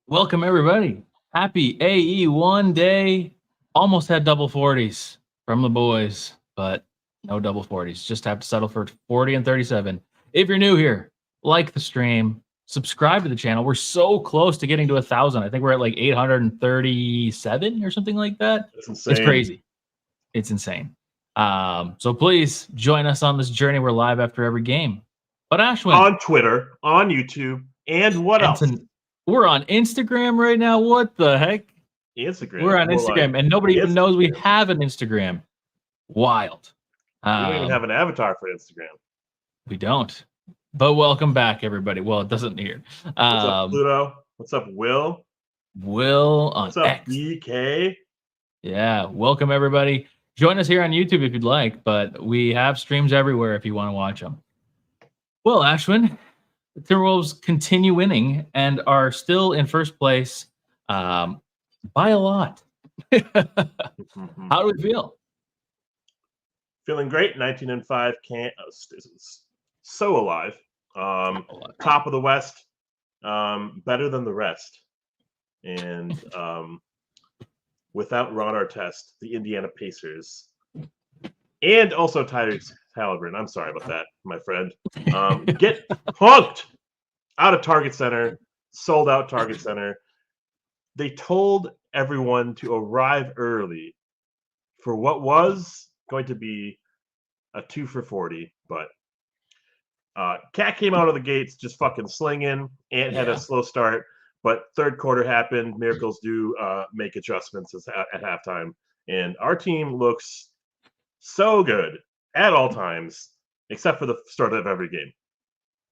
Welcome, everybody. Happy AE1 day. Almost had double 40s from the boys, but no double 40s. Just have to settle for 40 and 37. If you're new here, like the stream, subscribe to the channel. We're so close to getting to 1,000. I think we're at like 837 or something like that. That's insane. It's crazy. It's insane. So please join us on this journey. We're live after every game. But Ashwin. On Twitter, on YouTube, and what else? We're on Instagram right now. What the heck? Instagram. We're on Instagram, and nobody even knows we have an Instagram. Wild. We don't even have an avatar for Instagram. We don't. But welcome back, everybody. Well, it doesn't here. What's up, Pluto? What's up, Will? Will on What's up, X. BK? Yeah, welcome, everybody. Join us here on YouTube if you'd like, but we have streams everywhere if you want to watch them. Well, Ashwin, the Timberwolves continue winning and are still in first place by a lot. How do we feel? Feeling great. 19-5. So alive. Top of the West. Better than the rest. And without Ron Artest, the Indiana Pacers, and also Tyrese Halliburton. I'm sorry about that, my friend. Get punked out of Target Center, sold out Target Center. They told everyone to arrive early for what was going to be a 2 for 40, but Cat came out of the gates just fucking slinging. Ant had a slow start, but third quarter happened. Miracles do make adjustments at halftime, and our team looks so good at all times, except for the start of every game.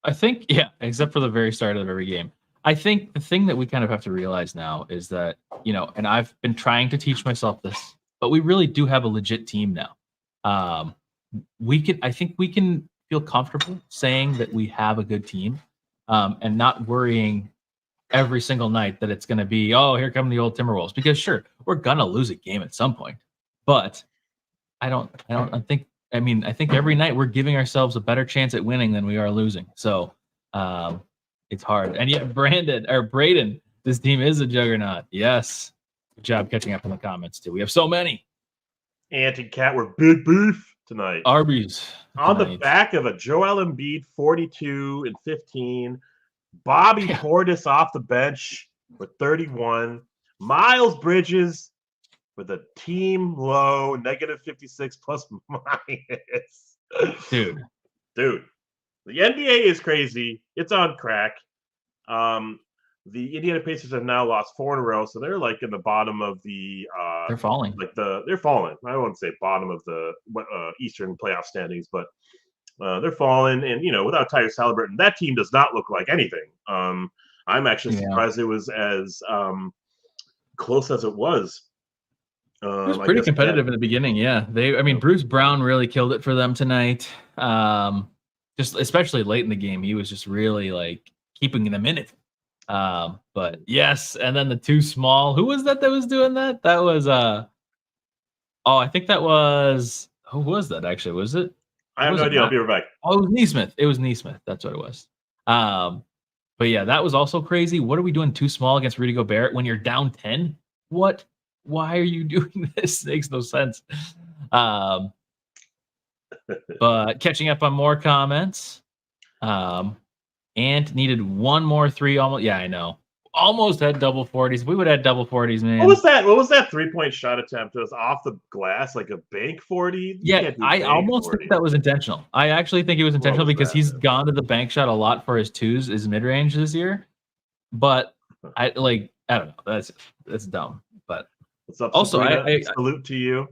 I think, except for the very start of every game. I think the thing that we kind of have to realize now is that, and I've been trying to teach myself this, but we really do have a legit team now. I think we can feel comfortable saying that we have a good team, and not worrying every single night that it's going to be, oh, here come the old Timberwolves. Because sure, we're going to lose a game at some point, but I think every night we're giving ourselves a better chance at winning than we are losing. So it's hard. And yet Braden, this team is a juggernaut. Yes. Good job catching up in the comments too. We have so many. Ant and Cat were big beef tonight. Arby's. On the back of a Joel Embiid 42 and 15. Bobby Portis off the bench with 31. Miles Bridges with a team low -56 plus minus. Dude. The NBA is crazy. It's on crack. The Indiana Pacers have now lost 4 in a row, so they're like in the bottom of the they're falling. They're falling. I wouldn't say bottom of the Eastern playoff standings, but they're falling. And without Tyrese Halliburton, that team does not look like anything. I'm actually surprised it was as close as it was. It was pretty competitive in the beginning. Yeah, Bruce Brown really killed it for them tonight. Just especially late in the game, he was just really like keeping them in it. But yes, and then the too small. Who was that was doing that? That was I think that was, who was that actually? Was it? I have no idea. I'll be right back. Oh, it was Neesmith. It was Neesmith. That's what it was. But yeah, that was also crazy. What are we doing too small against Rudy Gobert when you're down 10? What? Why are you doing this? It makes no sense. But catching up on more comments. Ant needed one more 3. Almost. Yeah, I know. Almost had double 40s. We would have had double 40s, man. What was that? What was that 3-point shot attempt? It was off the glass, like a bank 40. Yeah, I almost think that was intentional. I actually think it was intentional because he's gone to the bank shot a lot for his twos, his mid range this year. But I don't know. That's dumb. But What's up, Also, Sabrina? Salute to you.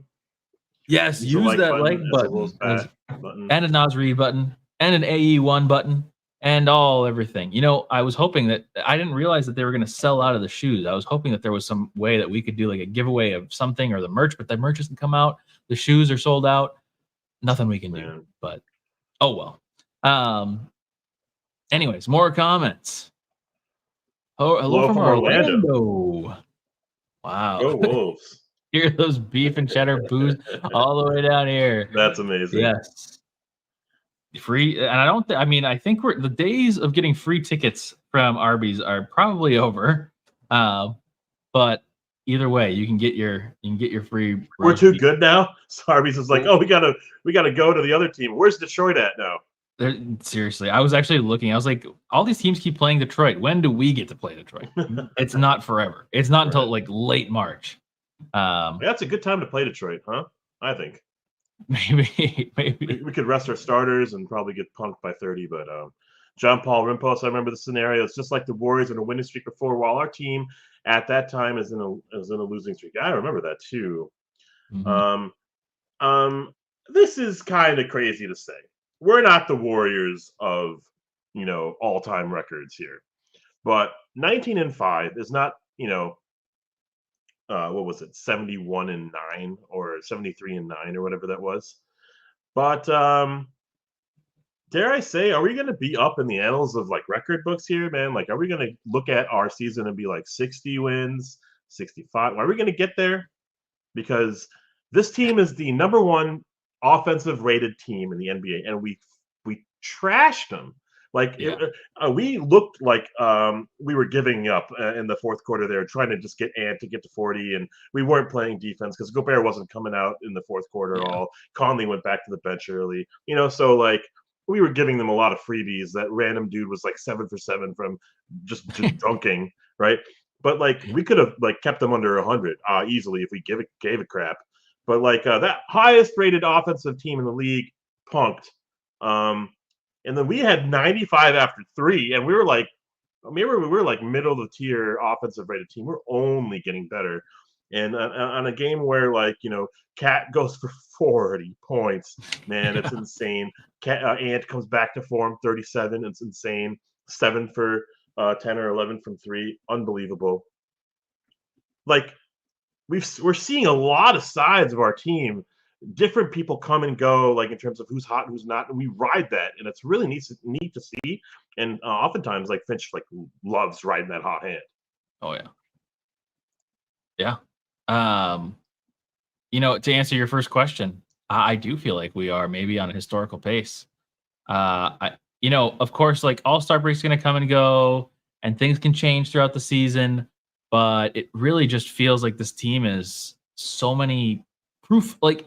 Yes, Use the use that button like as a button, Wolves back button. and a Nasri button, and an AE1 button, and everything. I was hoping that I didn't realize that they were going to sell out of the shoes. I was hoping that there was some way that we could do like a giveaway of something or the merch, but the merch hasn't come out. The shoes are sold out. Nothing we can do. But oh well. Anyways, more comments. Oh, hello from Orlando. Wow. Go Wolves. Hear those beef and cheddar boos all the way down here. That's amazing. Yes. Free, and I think the days of getting free tickets from Arby's are probably over. But either way, you can get your free. We're too good now. So Arby's is like, oh, we gotta go to the other team. Where's Detroit at now? Seriously, I was actually looking. I was like, all these teams keep playing Detroit. When do we get to play Detroit? It's not forever. It's not until like late March. That's a good time to play Detroit, huh? I think maybe we could rest our starters and probably get punked by 30. But John Paul Rimpos, I remember the scenario. It's just like the Warriors in a winning streak before, while our team at that time is in a losing streak. I remember that too. Mm-hmm. This is kind of crazy to say. We're not the Warriors of all-time records here, but 19-5 is not what was it, 71-9 or 73-9 or whatever that was. But dare I say, are we going to be up in the annals of like record books here, man? Like, are we going to look at our season and be like 60 wins, 65? Are we going to get there? Because this team is the number one offensive rated team in the NBA, and we trashed them. Like we looked like we were giving up in the fourth quarter there, trying to just get Ant to get to 40, and we weren't playing defense because Gobert wasn't coming out in the fourth quarter at all. Conley went back to the bench early, so like we were giving them a lot of freebies. That random dude was like 7 for 7 from just dunking, right? But like we could have like kept them under 100 easily if we gave a crap. But like that highest rated offensive team in the league punked. And then we had 95 after 3, and we were like, we were like middle of the tier offensive rated team. We're only getting better. And on a game where like Cat goes for 40 points, man, it's insane. Ant comes back to form, 37. It's insane. 7 for 10 or 11 from 3, unbelievable. Like we're seeing a lot of sides of our team. Different people come and go, like in terms of who's hot and who's not, and we ride that, and it's really neat to see. And oftentimes, like Finch, like loves riding that hot hand. Oh yeah. To answer your first question, I do feel like we are maybe on a historical pace. Of course, like All-Star break's going to come and go, and things can change throughout the season, but it really just feels like this team is so many proof, like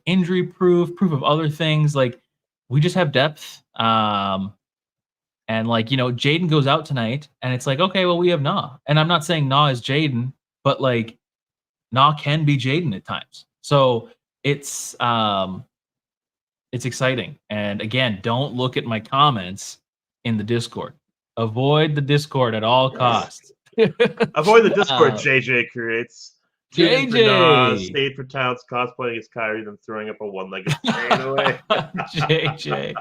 injury proof of other things. Like we just have depth. And like Jaden goes out tonight, and it's like, okay, well, we have Nah, and I'm not saying Nah is Jaden, but like Nah can be Jaden at times. So it's exciting. And again, don't look at my comments in the Discord. Avoid the Discord at all costs. Avoid the Discord. JJ creates. JJ for Nas, stayed for Towns, cosplaying as Kyrie, then throwing up a one-legged chain away. JJ,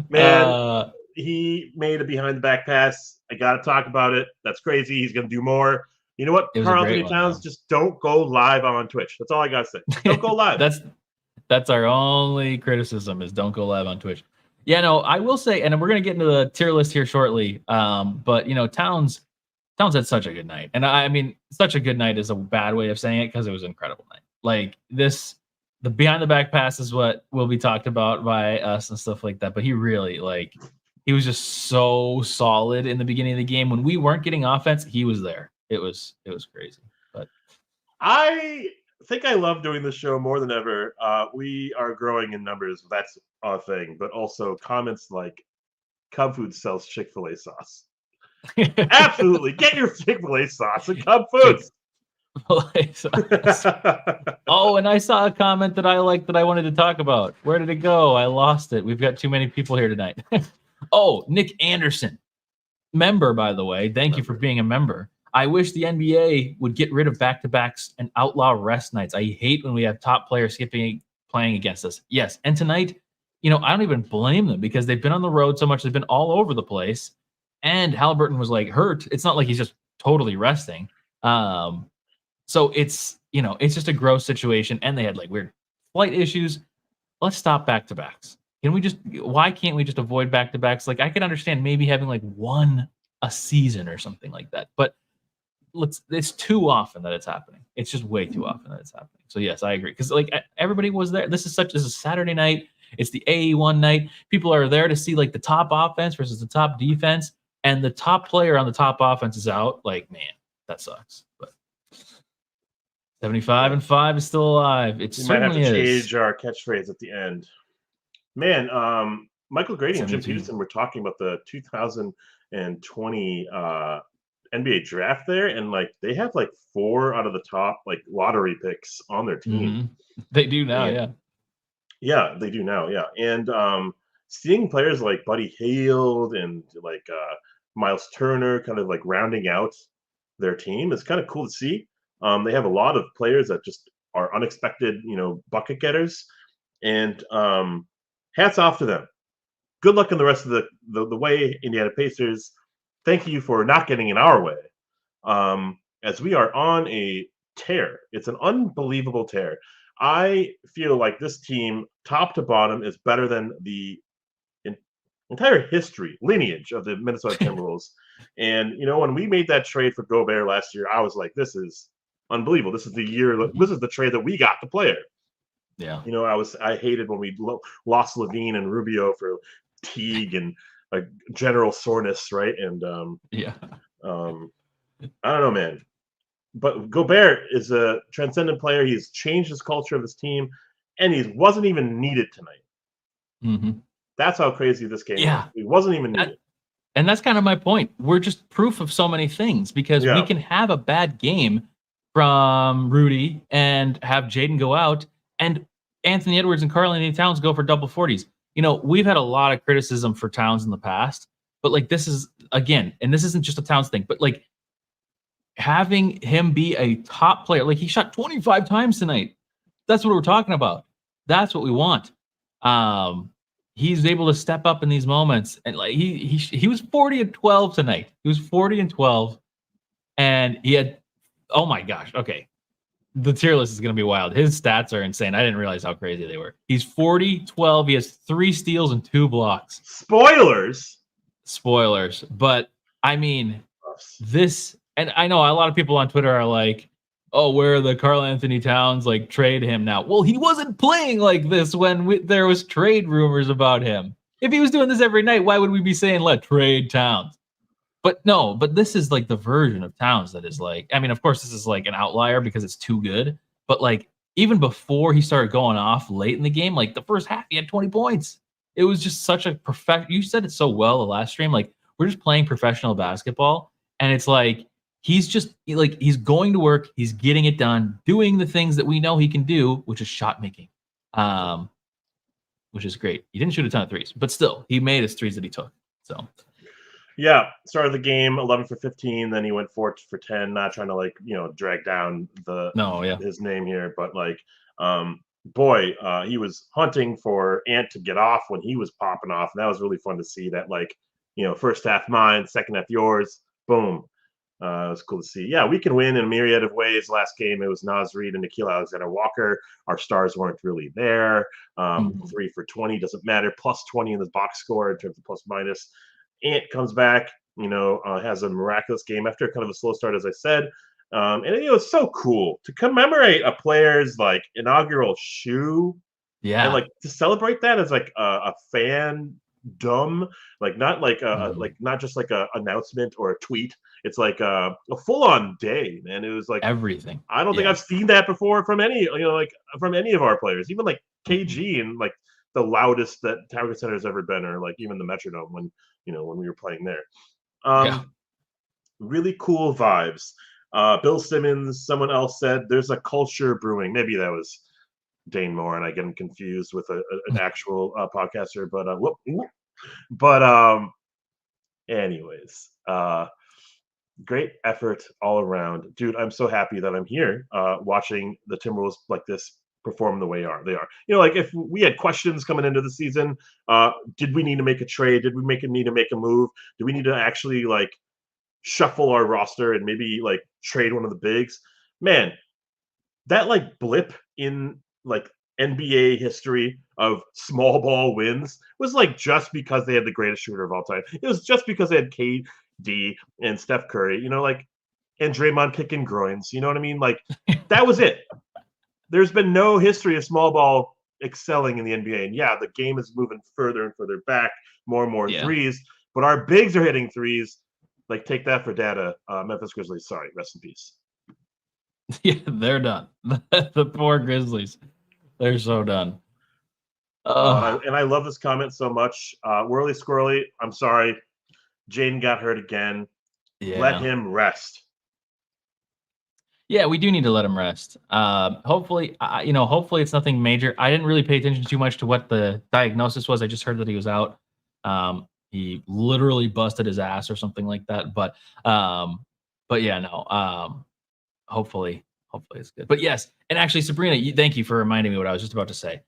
man, he made a behind-the-back pass. I got to talk about it. That's crazy. He's going to do more. You know what, Karl-Anthony Towns, just don't go live on Twitch. That's all I got to say. Don't go live. That's our only criticism, is don't go live on Twitch. Yeah, no, I will say, and we're going to get into the tier list here shortly. But Towns had such a good night. And I mean, such a good night is a bad way of saying it, because it was an incredible night. Like the behind the back pass is what will be talked about by us and stuff like that. But he really, like, he was just so solid in the beginning of the game. When we weren't getting offense, he was there. It was crazy. But I think I love doing this show more than ever. We are growing in numbers. That's a thing. But also comments like Cub Food sells Chick-fil-A sauce. Absolutely. Get your Chick-fil-A sauce at Cub Foods. Oh, and I saw a comment that I liked that I wanted to talk about. Where did it go? I lost it. We've got too many people here tonight. Oh, Nick Anderson. Member, by the way. Thank you for being a member. I wish the NBA would get rid of back-to-backs and outlaw rest nights. I hate when we have top players playing against us. Yes, and tonight, I don't even blame them because they've been on the road so much. They've been all over the place, and Halliburton was like hurt. It's not like he's just totally resting. So it's just a gross situation, and they had like weird flight issues. Let's stop back-to-backs. Why can't we just avoid back-to-backs? Like, I could understand maybe having like one a season or something like that, but it's too often that it's happening. It's just way too often that it's happening. So yes, I agree. Because like everybody was there. This is Saturday night. It's the AE1 night. People are there to see like the top offense versus the top defense, and the top player on the top offense is out. Like, man, that sucks. But 75-5 is still alive. It we might have certainly to is. change our catchphrase at the end. Man, Michael Grady and Jim 72. Peterson were talking about the 2020 NBA draft there, and like they have like 4 out of the top like lottery picks on their team. They do now, And- yeah. Yeah, they do now, yeah. And seeing players like Buddy Hield and like Miles Turner kind of like rounding out their team is kind of cool to see. They have a lot of players that just are unexpected, bucket getters, and hats off to them. Good luck in the rest of the way, Indiana Pacers. Thank you for not getting in our way. As we are on a tear, it's an unbelievable tear. I feel like this team, top to bottom, is better than the entire lineage of the Minnesota Timberwolves. And when we made that trade for Gobert last year, I was like, "This is unbelievable. This is the year. This is the trade that we got the player." Yeah. I hated when we lost Levine and Rubio for Teague and a general soreness, right? And Yeah. I don't know, man. But Gobert is a transcendent player. He's changed his culture of his team, and he wasn't even needed tonight. That's how crazy this game was. He wasn't even needed. And that's kind of my point. We're just proof of so many things because we Yeah. can have a bad game from Rudy and have Jaden go out, and Anthony Edwards and Karl-Anthony Towns go for double 40s. We've had a lot of criticism for Towns in the past, but like this is again, and this isn't just a Towns thing, but like having him be a top player, like he shot 25 times tonight. That's what we're talking about. That's what we want. He's able to step up in these moments, and like he was 40 and 12 tonight. He was 40 and 12, and he had, oh my gosh, okay. The tier list is going to be wild. His stats are insane. I didn't realize how crazy they were. He's 40, 12. He has 3 steals and 2 blocks. Spoilers. But I mean, this, and I know a lot of people on Twitter are like, oh, where are the Karl-Anthony Towns? Like, trade him now. Well, he wasn't playing like this when there was trade rumors about him. If he was doing this every night, why would we be saying, let trade Towns? But no, but this is like the version of Towns that is like, I mean, of course, this is like an outlier because it's too good. But like, even before he started going off late in the game, like the first half, he had 20 points. It was just such a you said it so well the last stream. Like, we're just playing professional basketball. And it's like, he's going to work. He's getting it done, doing the things that we know he can do, which is shot making, which is great. He didn't shoot a ton of threes, but still, he made his threes that he took. So, yeah, started the game 11 for 15. Then he went 4 for 10. Not trying to drag down his name here, but he was hunting for Ant to get off when he was popping off, and that was really fun to see. That first half mine, second half yours, boom. It was cool to see. Yeah, we can win in a myriad of ways. Last game, it was Naz Reid and Nickeil Alexander-Walker. Our stars weren't really there. 3 for 20 doesn't matter. Plus 20 in the box score in terms of plus minus. Ant comes back, has a miraculous game after kind of a slow start, as I said. And it's so cool to commemorate a player's inaugural shoe. yeah. And to celebrate that as a fan not not just a announcement or a tweet. It's a full-on day, man. It was everything. I don't think I've seen that before from any from any of our players, even KG and the loudest that Target Center has ever been, or even the Metrodome when we were playing there. Really cool vibes. Bill Simmons, someone else said there's a culture brewing. Maybe that was Dane Moore, and I get him confused with an actual podcaster. But anyways, great effort all around, dude. I'm so happy that I'm here, watching the Timberwolves like this perform the way they are. Like if we had questions coming into the season, did we need to make a trade? Did we need to make a move? Do we need to actually like shuffle our roster and maybe like trade one of the bigs? Man, that like blip in like NBA history of small ball wins was like just because they had the greatest shooter of all time. It was just because they had KD and Steph Curry, like, and Draymond kicking groins. You know what I mean? Like that was it. There's been no history of small ball excelling in the NBA. And yeah, the game is moving further and further back, more and more threes, but our bigs are hitting threes. Like, take that for data. Memphis Grizzlies, sorry, rest in peace. Yeah, they're done. The poor Grizzlies. They're so done. And I love this comment so much. Whirly Squirrely, I'm sorry. Jaden got hurt again. Yeah. Let him rest. Yeah, we do need to let him rest. Hopefully, hopefully it's nothing major. I didn't really pay attention too much to what the diagnosis was. I just heard that he was out. He literally busted his ass or something like that. But yeah, no. Hopefully it's good. But yes, and actually, Sabrina, thank you for reminding me what I was just about to say.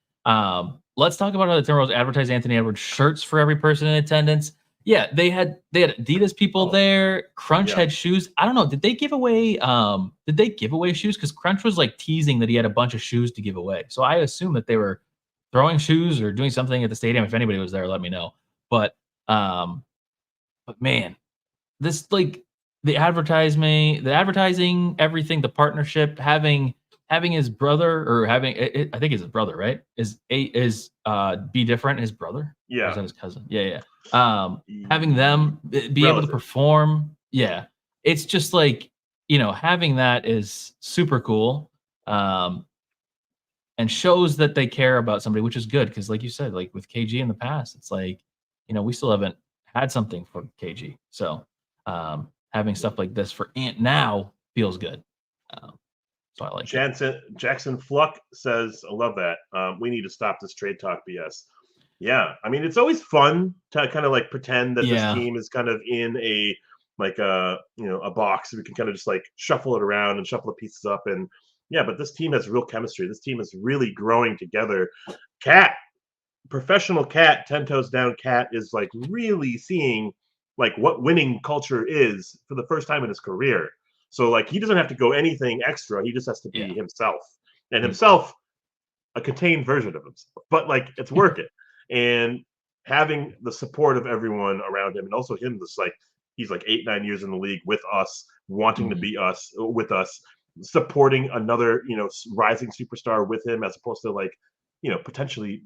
Let's talk about how the Timberwolves advertise Anthony Edwards shirts for every person in attendance. Yeah, they had Adidas people there. Crunch had shoes. I don't know. Did they give away shoes? Because Crunch was like teasing that he had a bunch of shoes to give away. So I assume that they were throwing shoes or doing something at the stadium. If anybody was there, let me know. But man, this like the advertising, everything, the partnership, having his brother or having I think it's his brother, right? Is Be Different his brother? Yeah. Or is that his cousin? Yeah. Having them be able to perform. Yeah. It's just like, having that is super cool. And shows that they care about somebody, which is good. Because like you said, like with KG in the past, it's like, we still haven't had something for KG. So having stuff like this for Ant now feels good. So I like it. Jackson Fluck says, I love that. We need to stop this trade talk BS. Yeah. I mean, it's always fun to kind of like pretend that this team is kind of in a box. We can kind of just like shuffle it around and shuffle the pieces up. And yeah, but this team has real chemistry. This team is really growing together. Professional Cat, 10 toes down Cat is like really seeing like what winning culture is for the first time in his career. So like he doesn't have to go anything extra. He just has to be himself, and himself a contained version of himself. But like it's working, and having the support of everyone around him, and also him, this like he's like 8-9 years in the league with us, wanting to be with us, supporting another rising superstar with him, as opposed to like potentially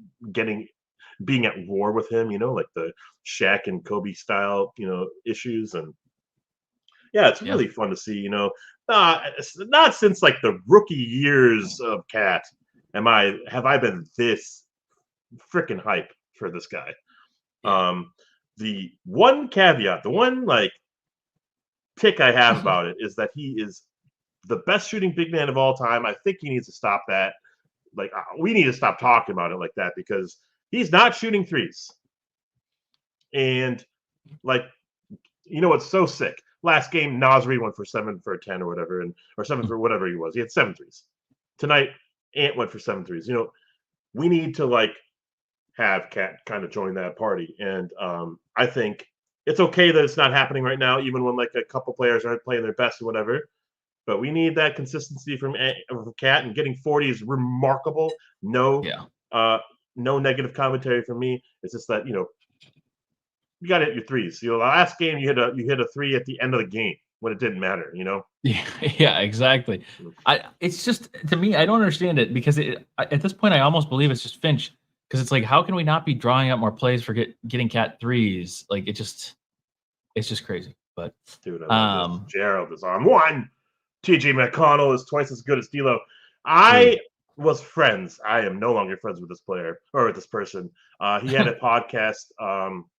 being at war with him, like the Shaq and Kobe style, issues. And yeah, it's really fun to see, not since like the rookie years of Cat have I been this freaking hype for this guy. The one caveat, the one like tick I have about it is that he is the best shooting big man of all time. I think he needs to stop that. Like we need to stop talking about it like that, because he's not shooting threes. And like, what's so sick? Last game, Nasri went for 7 for 10 or whatever, or 7 for whatever he was. He had 7 threes. Tonight, Ant went for 7 threes. We need to like have Cat kind of join that party. And I think it's okay that it's not happening right now, even when like a couple players aren't playing their best or whatever. But we need that consistency from Cat, and getting 40 is remarkable. No negative commentary from me. It's just that you got to hit your threes. The last game you hit a 3 at the end of the game when it didn't matter. Yeah, exactly. It's just, to me, I don't understand it, because at this point I almost believe it's just Finch, because it's like, how can we not be drawing up more plays for getting Cat threes? Like it's just crazy. But dude, I love this. Gerald is on one. TJ McConnell is twice as good as D'Lo. I was friends. I am no longer friends with this player or with this person. He had a podcast.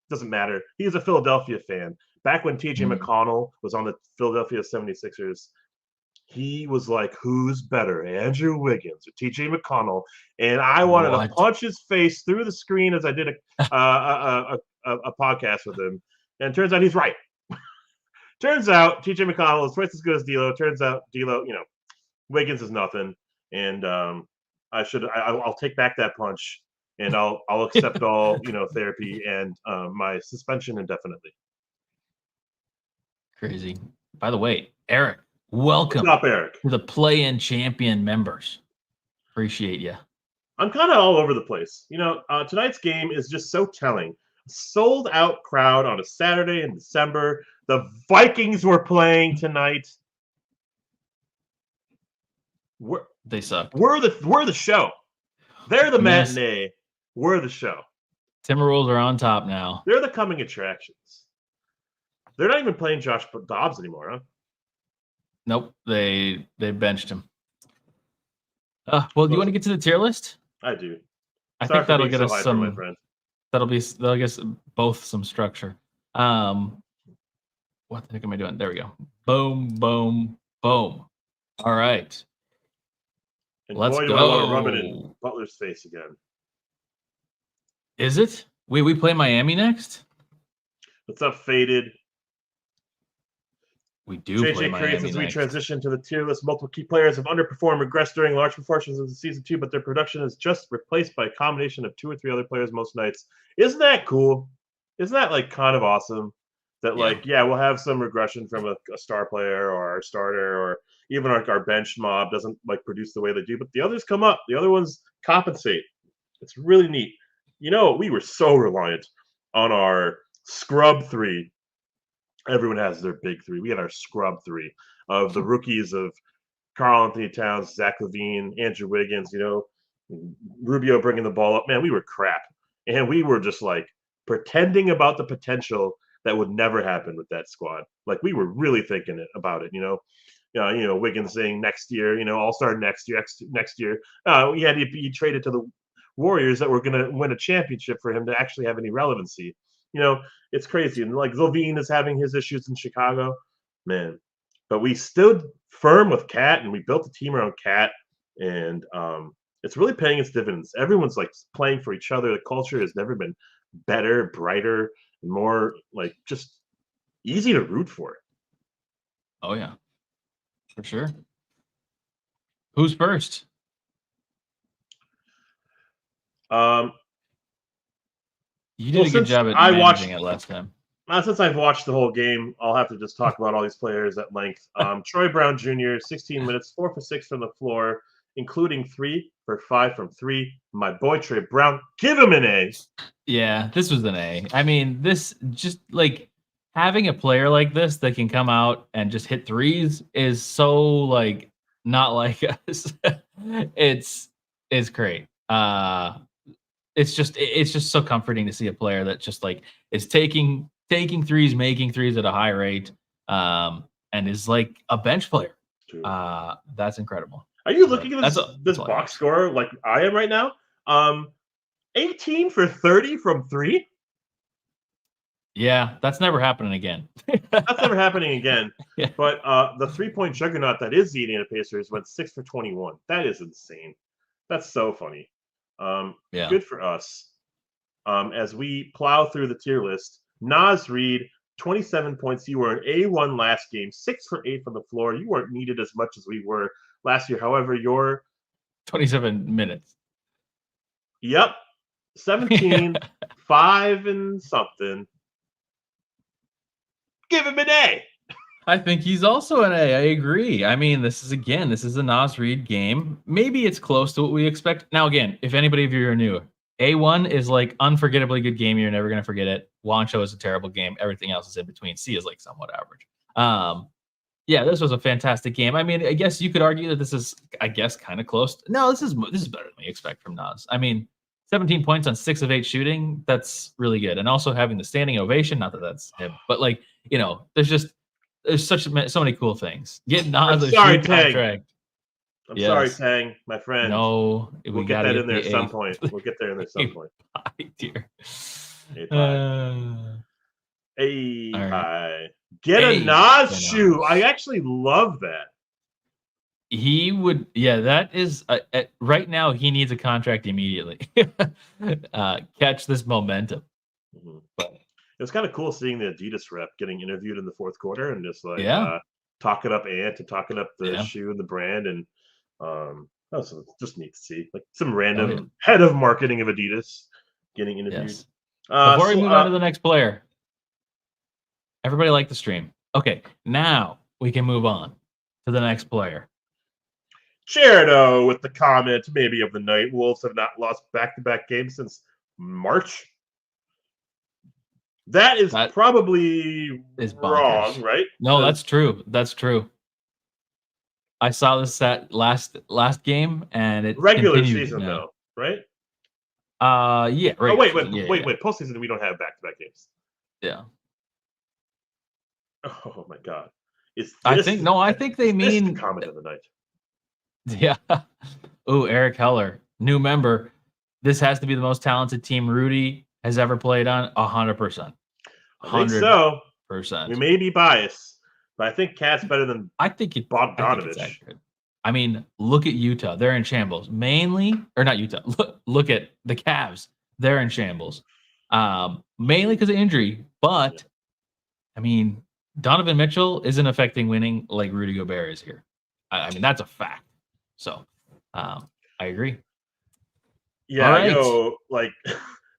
Doesn't matter. He is a Philadelphia fan. Back when TJ McConnell was on the Philadelphia 76ers, he was like, who's better, Andrew Wiggins or TJ McConnell? And I wanted to punch his face through the screen as I did a podcast with him. And it turns out he's right. Turns out TJ McConnell is twice as good as D'Lo. Turns out D'Lo, Wiggins is nothing, and I'll take back that punch, and I'll accept all therapy and my suspension indefinitely. Crazy. By the way, Eric, welcome What's up, Eric? to the play-in champion members. Appreciate you. I'm kind of all over the place. Tonight's game is just so telling. Sold out crowd on a Saturday in December. The Vikings were playing tonight. They suck. We're the show. They're the matinee. We're the show. Timberwolves are on top now. They're the coming attractions. They're not even playing Josh Dobbs anymore, huh? Nope, they benched him. Well, do you want to get to the tier list? I do. I think that'll get us some. My friend. That'll get us both some structure. What the heck am I doing? There we go. Boom, boom, boom. All right. And let's boy, go. Do I want to rub it in Butler's face again. Is it? We play Miami next? What's up, Faded? We do play JJ Miami creates as we next. transition to the tier list. Multiple key players have underperformed, regressed during large portions of the season 2, but their production is just replaced by a combination of 2 or 3 other players most nights. Isn't that cool? Isn't that kind of awesome? That we'll have some regression from a star player or our starter, or even our bench mob doesn't produce the way they do, but the others come up. The other ones compensate. It's really neat. We were so reliant on our scrub 3. Everyone has their big 3. We had our scrub 3 of the rookies of Karl Anthony Towns, Zach LaVine, Andrew Wiggins, Rubio bringing the ball up. Man, we were crap. And we were just pretending about the potential that would never happen with that squad. We were really thinking about it, Wiggins saying next year, all-star next year. He had to be traded to the Warriors that were going to win a championship for him to actually have any relevancy. It's crazy. And LaVine is having his issues in Chicago, man. But we stood firm with Cat, and we built a team around Cat, and it's really paying its dividends. Everyone's playing for each other. The culture has never been better, brighter, and more just easy to root for. Oh yeah, for sure. Who's first? You did a good job at managing it last time. Since I've watched the whole game, I'll have to just talk about all these players at length. Troy Brown Jr., 16 minutes, 4 for 6 from the floor, including 3 for 5 from 3. My boy Troy Brown, give him an A. Yeah, this was an A. I mean, this just having a player like this that can come out and just hit threes is so not like us. It's great. It's just so comforting to see a player that just is taking threes, making threes at a high rate, and is a bench player. That's incredible. Are you looking at this box score like I am right now? 18 for 30 from 3. Yeah, that's never happening again. That's never happening again. Yeah. But the 3-point juggernaut that is the Indiana Pacers went 6 for 21. That is insane. That's so funny. Good for us. As we plow through the tier list, Naz Reid, 27 points. You were an A1 last game, 6 for 8 from the floor. You weren't needed as much as we were last year. However, you're 27 minutes. Yep. 17, 5 and something. Give him an A. I think he's also an A. I agree. I mean, this is a Naz Reid game. Maybe it's close to what we expect. Now, again, if anybody of you are new, A1 is unforgettably good game. You're never going to forget it. Juancho is a terrible game. Everything else is in between. C is somewhat average. Yeah, this was a fantastic game. I mean, I guess you could argue that this is, kind of close. No, this is better than we expect from Naz. I mean, 17 points on 6 of 8 shooting. That's really good. And also having the standing ovation. Not that that's him, but there's so many cool things. Getting Naz a shoe contract. I'm sorry, Tang, my friend. No, we'll get that in there at some point. We'll get there in there at some point. Dear. Get a Naz shoe. I actually love that. He would, that is, right now, he needs a contract immediately. Catch this momentum. Mm-hmm. But was kind of cool seeing the Adidas rep getting interviewed in the fourth quarter and just like Yeah. talking up Ant and talking up the Yeah. shoe and the brand, and that was just neat to see. Like some Oh, random yeah. head of marketing of Adidas getting interviewed. Yes. Before we So, move on to the next player, everybody like the stream. Okay, now we can move on to the next player. Cherno with the comment, maybe of the night. Wolves have not lost back-to-back games since March. That is probably wrong, bonkers. right? No, that's true. That's true. I saw this at last game, and it regular continued season now. though, right? Yeah. Oh wait. Yeah. Postseason, we don't have back-to-back games. Yeah. Oh my god. I think they mean the comment of the night. Yeah. Oh, Eric Heller, new member. This has to be the most talented team Rudy has ever played on. 100%. I think so. 100%. We may be biased, but I think Cat's better than Bogdanovich. I mean, look at Utah. They're in shambles. Mainly, or not Utah. Look at the Cavs. They're in shambles. Mainly because of injury. But, I mean, Donovan Mitchell isn't affecting winning like Rudy Gobert is here. I mean, that's a fact. So, I agree. Yeah, right. Like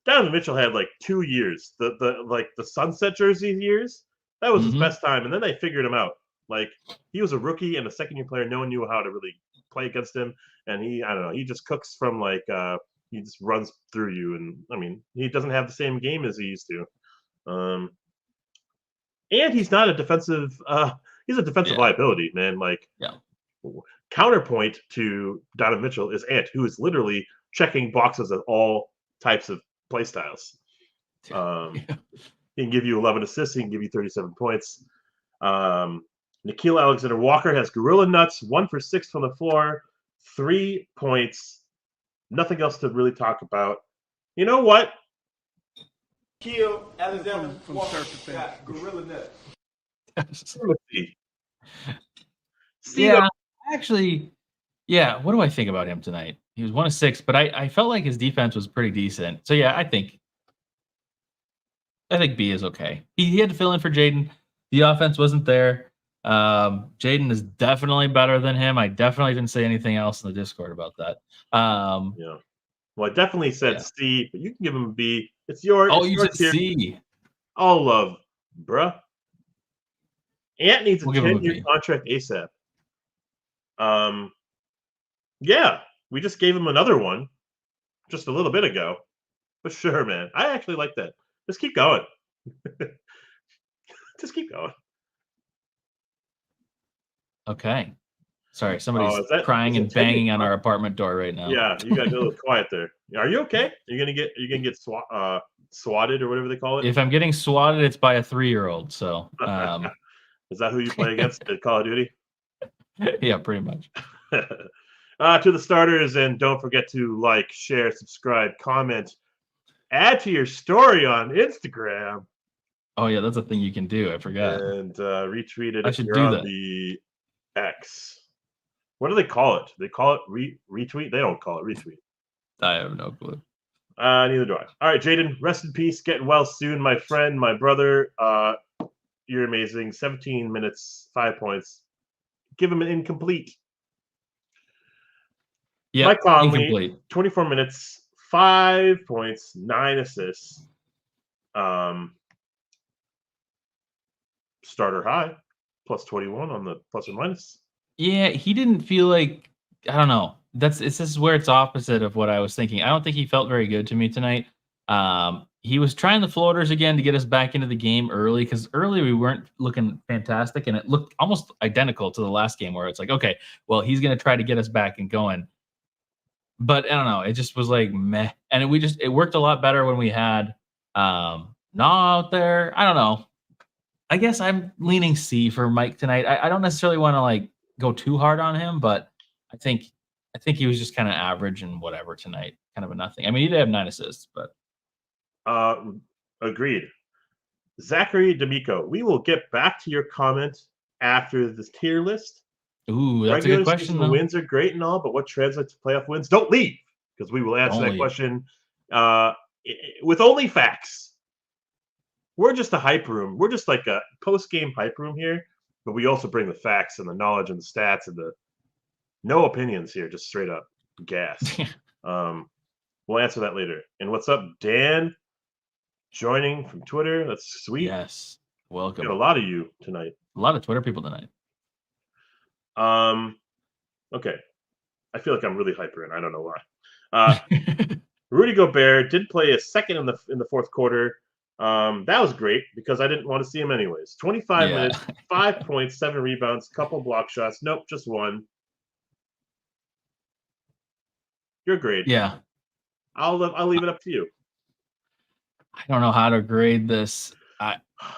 Donovan Mitchell had like 2 years. The sunset jersey years, that was his best time, and then they figured him out. Like he was a rookie and a second-year player. No one knew how to really play against him, and I don't know, he just cooks from like he just runs through you, and I mean, he doesn't have the same game as he used to. And he's not a defensive. He's a defensive liability, man. Like, counterpoint to Donovan Mitchell is Ant, who is literally checking boxes at all types of play styles. He can give you 11 assists. He can give you 37 points. Nickeil Alexander-Walker has gorilla nuts, 1 for 6 from the floor, 3 points. Nothing else to really talk about. You know what? Nickeil Alexander-Walker got gorilla nuts. Actually, what do I think about him tonight? He was 1 of 6, but I felt like his defense was pretty decent. So I think B is okay. He had to fill in for Jaden. The offense wasn't there. Jaden is definitely better than him. I definitely didn't say anything else in the Discord about that. Well, I definitely said C, but you can give him a B. It's yours. Oh, you said C. All love, bruh. Ant needs a 10-year contract ASAP. We just gave him another one just a little bit ago. But sure, man. I actually like that. Just keep going. Just keep going. Okay. Sorry, somebody's crying and banging on our apartment door right now. Yeah, you gotta get a little quiet there. Are you okay? Are you gonna get swatted or whatever they call it? If I'm getting swatted, it's by a 3-year-old. So is that who you play against at Call of Duty? Yeah, pretty much. To the starters, and don't forget to like, share, subscribe, comment, add to your story on Instagram. Oh yeah, that's a thing you can do. I forgot. And retweet it if you're on the X. What do they call it? They call it retweet? They don't call it retweet. I have no clue. Neither do I. All right, Jaden, rest in peace. Getting well soon, my friend, my brother. You're amazing. 17 minutes, 5 points. Give him an incomplete. Yeah, Mike Conley, incomplete. 24 minutes, 5 points, 9 assists. Starter high, plus 21 on the plus or minus. Yeah, he didn't feel like, I don't know. This is where it's opposite of what I was thinking. I don't think he felt very good to me tonight. He was trying the floaters again to get us back into the game early, because early we weren't looking fantastic, and it looked almost identical to the last game where it's like, okay, well, he's going to try to get us back and going. But I don't know. It just was like meh. And it worked a lot better when we had Nah out there. I don't know. I guess I'm leaning C for Mike tonight. I don't necessarily want to like go too hard on him, but I think he was just kind of average and whatever tonight. Kind of a nothing. I mean, he did have 9 assists, but agreed. Zachary D'Amico, we will get back to your comment after this tier list. Ooh, that's a good question. The wins are great and all, but what translates to playoff wins? Don't leave, because we will answer that question with only facts. we're just a hype room. We're just like a post-game hype room here, but we also bring the facts and the knowledge and the stats and the no opinions here, just straight up gas. We'll answer that later. And what's up, Dan? Joining from Twitter. That's sweet. Yes. Welcome. Got a lot of you tonight. A lot of Twitter people tonight. Okay. I feel like I'm really hyper, and I don't know why. Rudy Gobert did play a second in the fourth quarter. That was great because I didn't want to see him anyways. 25 minutes, 5 points, 7 rebounds, couple block shots. Nope, just one. Your grade. Yeah. I'll leave it up to you. I don't know how to grade this.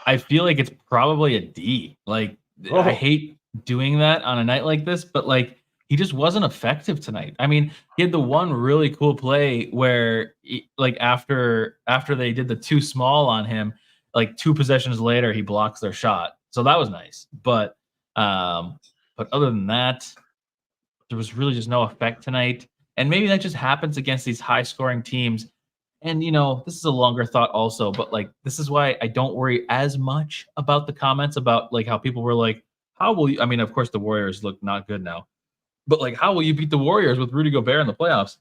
I feel like it's probably a D. Like, I hate doing that on a night like this, but like, he just wasn't effective tonight. I mean, he had the one really cool play where, like, after they did the too small on him, like 2 possessions later, he blocks their shot. So that was nice. But other than that, there was really just no effect tonight. And maybe that just happens against these high-scoring teams. And, this is a longer thought also, but, like, this is why I don't worry as much about the comments about, like, how people were like, how will you – I mean, of course, the Warriors look not good now. But, like, how will you beat the Warriors with Rudy Gobert in the playoffs?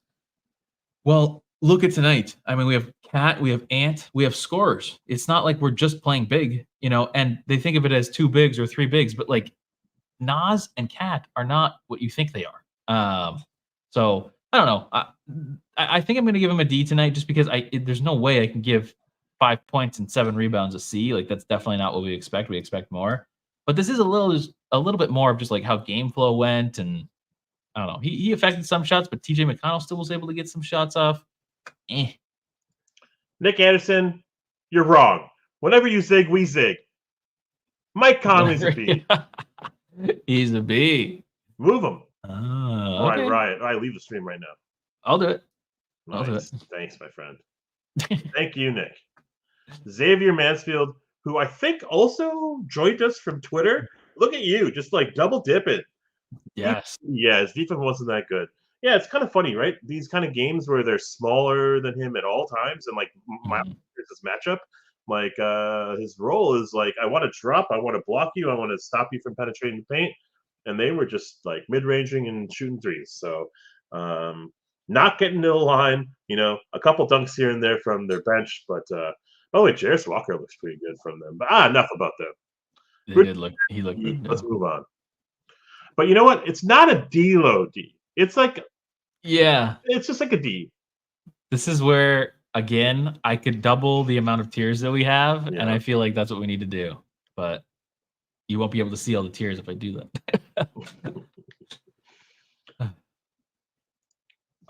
Well, look at tonight. I mean, we have Cat, we have Ant, we have scorers. It's not like we're just playing big, and they think of it as 2 bigs or 3 bigs, but, like, Nas and Cat are not what you think they are. So I don't know. I think I'm going to give him a D tonight just because there's no way I can give 5 points and 7 rebounds a C. Like, that's definitely not what we expect. We expect more. But this is a little bit more of just like how game flow went, and I don't know. He affected some shots, but TJ McConnell still was able to get some shots off. Nick Anderson, you're wrong. Whenever you zig, we zig. Mike Conley's a B. He's a B. Move him. Okay. All right, Riot. I leave the stream right now. I'll do it. Nice. I'll do it. Thanks, my friend. Thank you, Nick. Xavier Mansfield, who I think also joined us from Twitter. Look at you, just like double dipping. Yes. Yeah, his defense wasn't that good. Yeah, it's kind of funny, right? These kind of games where they're smaller than him at all times, and like this matchup, like his role is like, I want to drop, I want to block you, I want to stop you from penetrating the paint, and they were just like mid-ranging and shooting threes. So, not getting to the line, a couple dunks here and there from their bench, but oh wait, Jarris Walker looks pretty good from them. But enough about them. He looked good. Let's move on. But you know what? It's not a D-low D. It's like, it's just like a D. This is where, again, I could double the amount of tiers that we have, and I feel like that's what we need to do. But you won't be able to see all the tiers if I do that.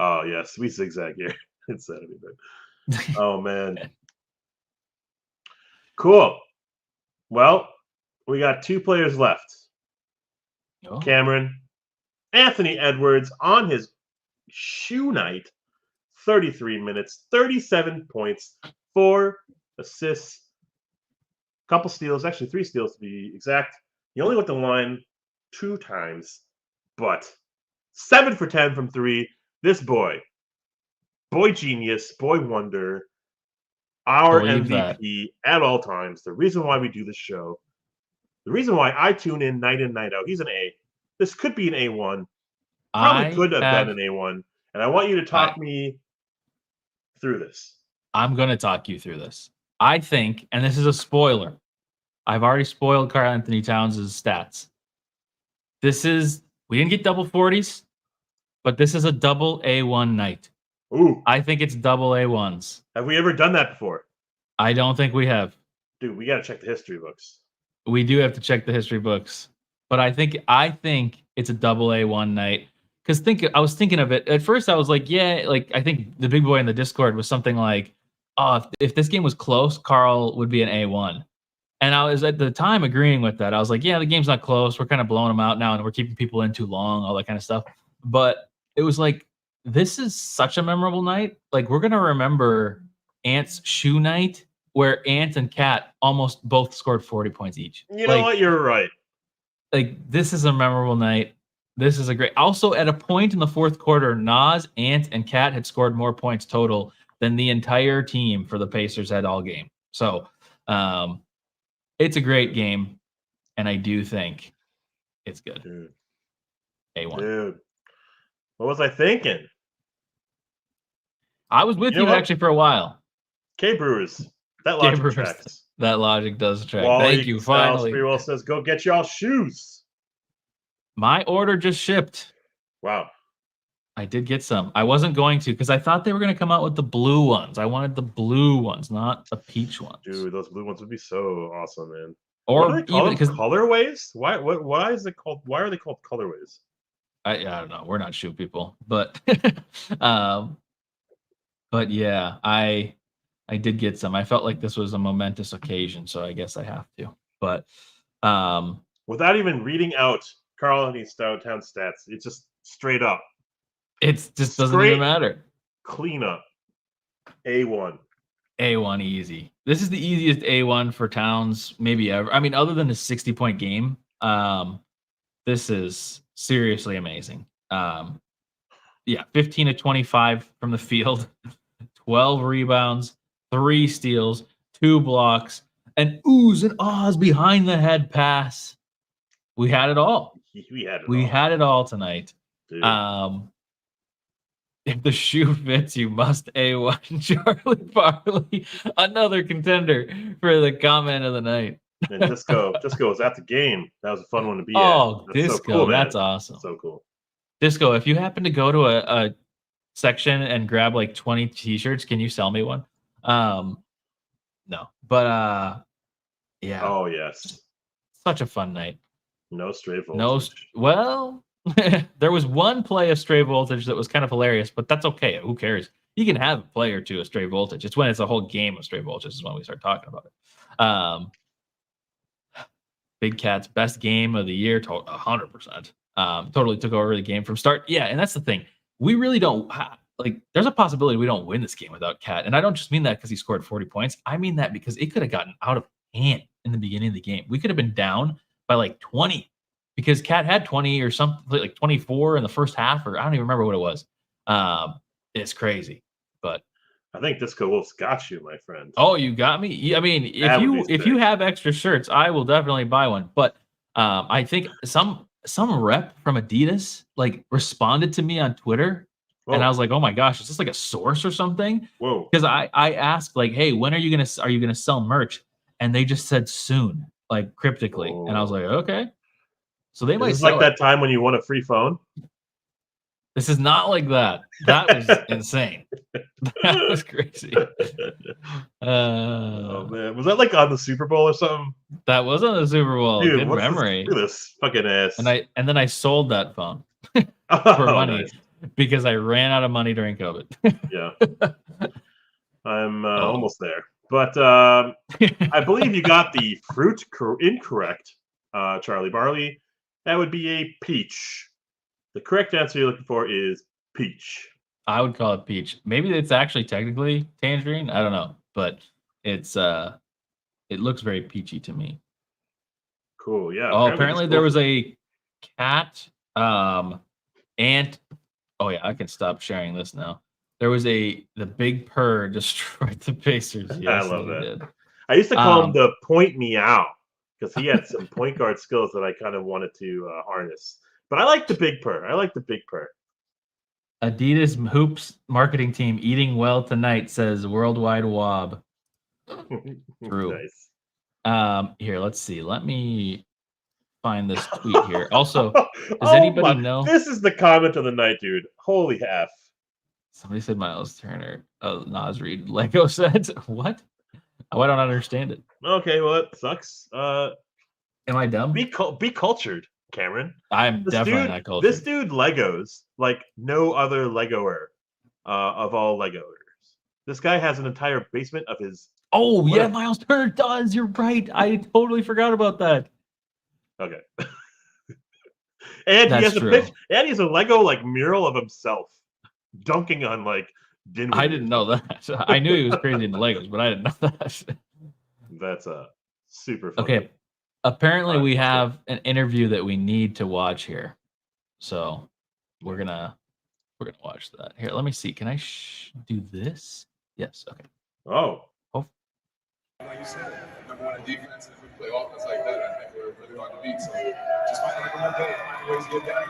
Oh, yeah, sweet zigzag here. It's that anything. Oh, man. Cool. Well, we got 2 players left. Oh. Cameron, Anthony Edwards on his shoe night, 33 minutes, 37 points, 4 assists, couple steals, actually 3 steals to be exact. He only went to the line 2 times, but 7 for 10 from 3. This boy genius, boy wonder, our MVP at all times. The reason why we do this show, the reason why I tune in night out. He's an A. This could be an A1. Probably could have been an A1. And I want you to talk me through this. I'm going to talk you through this. I think, and this is a spoiler, I've already spoiled Karl Anthony Towns' stats. We didn't get double 40s, but this is a double A1 night. Ooh. I think it's double A1s. Have we ever done that before? I don't think we have. Dude, we got to check the history books. We do have to check the history books. But I think it's a double A1 night. Because I was thinking of it. At first, I was like, I think the big boy in the Discord was something like, oh, if this game was close, Karl would be an A1. And I was at the time agreeing with that. I was like, yeah, the game's not close. We're kind of blowing them out now, and we're keeping people in too long, all that kind of stuff. But it was like, this is such a memorable night. Like, we're going to remember Ant's shoe night, where Ant and Cat almost both scored 40 points each. You know what? You're right. Like, this is a memorable night. This is a great. Also, at a point in the fourth quarter, Nas, Ant, and Cat had scored more points total than the entire team for the Pacers had all game. So, It's a great game, and I do think it's good. Dude. A1. Dude. What was I thinking? I was with You know you what? actually for a while. K Brewers. That K logic Brewers. tracks. That logic does track. Wally Thank you. Styles Finally, Freewell says, "Go get y'all shoes." my order just shipped. Wow. I did get some. I wasn't going to because I thought they were going to come out with the blue ones. I wanted the blue ones, not the peach ones. Dude, those blue ones would be so awesome, man. Or what do they call even them? Colorways? Why is it called? Why are they called colorways? I don't know. We're not shoe people, but but yeah, I did get some. I felt like this was a momentous occasion, so I guess I have to. But without even reading out Carl Anthony's downtown stats, it's just straight up. It just doesn't even matter. Clean up. A1. A1 easy. This is the easiest A1 for Towns maybe ever. I mean, other than a 60-point game, this is seriously amazing. Yeah, 15 to 25 from the field, 12 rebounds, 3 steals, 2 blocks, and oohs and ahs behind the head pass. We had it all. We had it all tonight. Dude. If the shoe fits, you must A1 Charlie Farley, another contender for the comment of the night. And Disco was at the game. That was a fun one to be at. That's Disco, so cool, man. that's awesome. So cool. Disco, if you happen to go to a section and grab like 20 t-shirts, can you sell me one? No. But yeah. Oh yes. Such a fun night. No stray voltage. Well, there was one play of stray voltage that was kind of hilarious, but that's okay. Who cares? You can have a play or two of stray voltage. It's when it's a whole game of stray voltage is when we start talking about it. Big Cat's best game of the year, 100%. Totally took over the game from start. Yeah, and that's the thing. We really don't like. There's a possibility we don't win this game without Cat, and I don't just mean that because he scored 40 points. I mean that because it could have gotten out of hand in the beginning of the game. We could have been down by like 20 because Cat had 20 or something, like 24 in the first half, or I don't even remember what it was. It's crazy, but I think Disco Wolf's got you, my friend. Oh, you got me. I mean, if you have extra shirts, I will definitely buy one. But I think some rep from Adidas like responded to me on Twitter, and I was like, oh my gosh, is this like a source or something? Whoa! Because I asked like, hey, when are you gonna sell merch? And they just said soon, like cryptically, and I was like, okay. So they might. It's like that time when you won a free phone. This is not like that. That was insane. That was crazy. Oh man, was that like on the Super Bowl or something? That was on the Super Bowl. Dude, good memory. Look at this fucking ass. And then I sold that phone for money nice. because I ran out of money during COVID. Yeah, I'm almost there, but I believe you got the fruit incorrect, Charlie Barley. That would be a peach. The correct answer you're looking for is peach. I would call it peach. Maybe it's actually technically tangerine. I don't know, but it's it looks very peachy to me. Cool. Yeah. Oh, apparently there was a cat ant. Oh yeah, I can stop sharing this now. There was the Big Purr destroyed the Pacers. Yes, I love that. Did. I used to call him the Point Meow because he had some point guard skills that I kind of wanted to harness. But I like the Big Purr. Adidas Hoops marketing team eating well tonight, says Worldwide Wob. True. Nice. Here, let's see. Let me find this tweet here. Also, does anybody know? This is the comment of the night, dude. Holy F. Somebody said Miles Turner. Oh, Nas Reed. Lego said what? Oh, I don't understand it. Okay, well, it sucks. Am I dumb? Be cultured, Cameron. I'm definitely not cultured. This dude Legos like no other Legoer of all Legoers. This guy has an entire basement of his. Oh yeah, Miles Turner does. You're right. I totally forgot about that. Okay. And he has and he has a Lego like mural of himself dunking on like Dinwiddie. I didn't know that. I knew he was crazy into Legos, but I didn't know that. That's super funny. Okay. Apparently we have an interview that we need to watch here. So we're gonna watch that. Here, let me see. Can I do this? Yes. Okay. Oh. Like you said, doing a defense, and if we play offense like that, I think we're really hard to beat. So just finding like one day, finding ways to get better.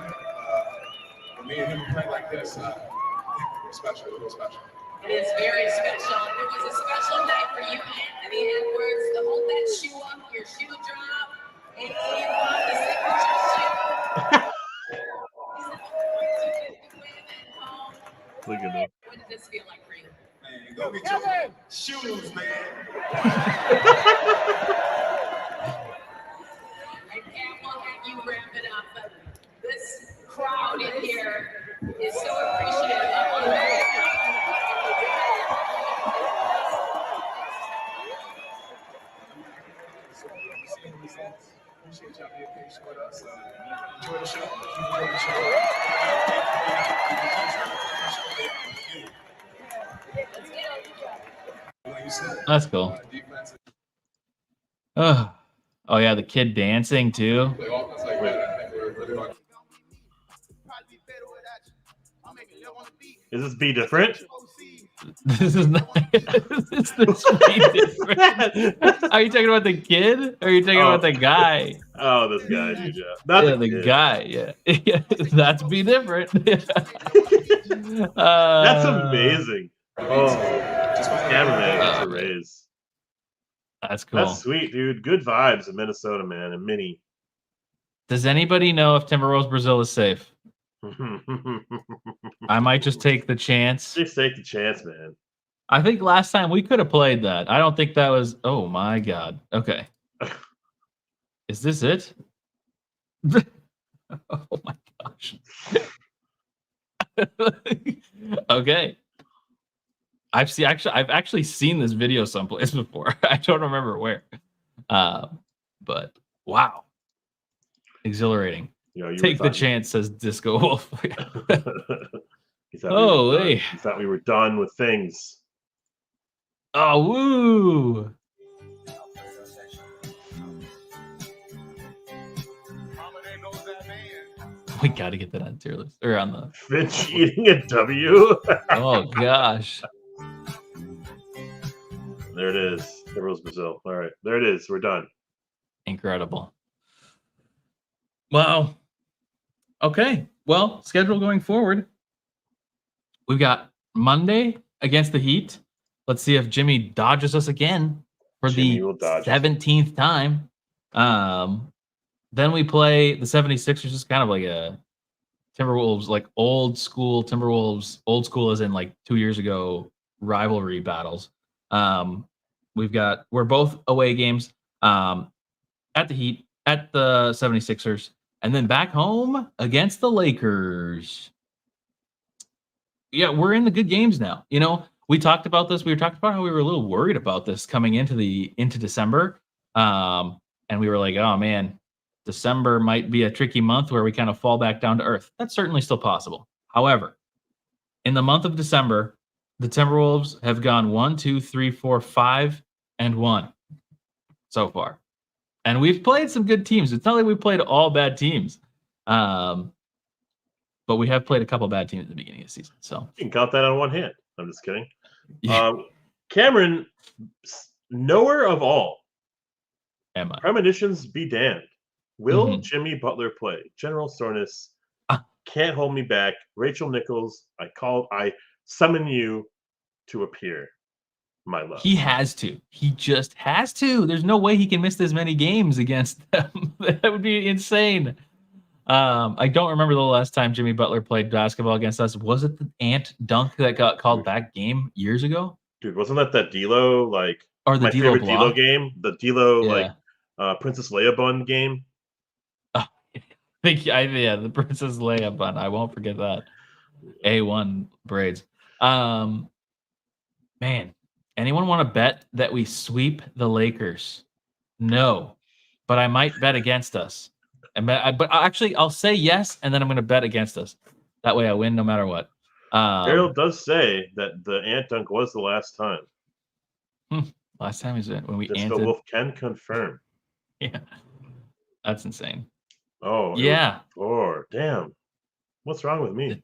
For me and him to play like this, we're special. We're real special. It is very special. It was a special night for you, Anthony Edwards, to hold that shoe up, your shoe drop, and you won the signature shoe. Look at that. What did this feel like for you? Man, you go get your shoes, man. And Cam will have you wrap it up, but this crowd in here is so appreciative of you. Appreciate y'all being patient with us. Enjoy the show. Enjoy the show. That's cool. Oh, yeah, the kid dancing too. Play offense like that, I think we're really hard. Is this be different? This is not. This be different. Are you talking about the kid? Or are you talking about the guy? Oh, this guy, dude. Yeah, not Yeah, the kid. guy. Yeah, that's be different. That's amazing. Oh, cameraman gets a raise. That's cool. That's sweet, dude. Good vibes in Minnesota, man, and Minnie. Does anybody know if Timberwolves Brazil is safe? I might just take the chance. Just take the chance, man. I think last time we could have played that. I don't think that was. Oh my god. Okay. Is this it? Oh my gosh. Okay. I've actually seen this video someplace before. I don't remember where. But wow. Exhilarating. You know, you Take the chance, says Disco Wolf. He thought we were done with things. Oh, woo! We got to get that on tier list or on the Finch eating a W. Oh gosh! There it is. Timberwolves Brazil. All right, there it is. We're done. Incredible. Wow. Okay. Well, schedule going forward. We've got Monday against the Heat. Let's see if Jimmy dodges us again for the 17th time. Then we play the 76ers, just kind of like a Timberwolves, like old school Timberwolves, old school as in like 2 years ago rivalry battles. We're both away games at the Heat, at the 76ers, and then back home against the Lakers. Yeah, we're in the good games now. You know, we talked about this. We talked about how we were a little worried about this coming into December. And we were like, oh man, December might be a tricky month where we kind of fall back down to earth. That's certainly still possible. However, in the month of December, the Timberwolves have gone 1, 2, 3, 4, 5, and 1 so far. And we've played some good teams. It's not like we played all bad teams. But we have played a couple bad teams at the beginning of the season. So you can count that on one hand. I'm just kidding. Yeah. Cameron, knower of all. Am I? Premonitions be damned. Will Jimmy Butler play? General Soreness can't hold me back. Rachel Nichols, I summon you to appear. My love. He has to. He just has to. There's no way he can miss this many games against them. That would be insane. I don't remember the last time Jimmy Butler played basketball against us. Was it the Ant dunk that got called back game years ago? Dude, wasn't that D'Lo or the my D'Lo favorite block? D'Lo game? The D'Lo Princess Leia bun game. Oh, the Princess Leia bun. I won't forget that. A1 braids. Man, anyone want to bet that we sweep the Lakers? No, but I might bet against us. But actually, I'll say yes, and then I'm going to bet against us. That way I win no matter what. Harold does say that the Ant dunk was the last time. Last time is it when we Disco anted? Wolf can confirm. Yeah, that's insane. Oh, yeah. Or damn, what's wrong with me?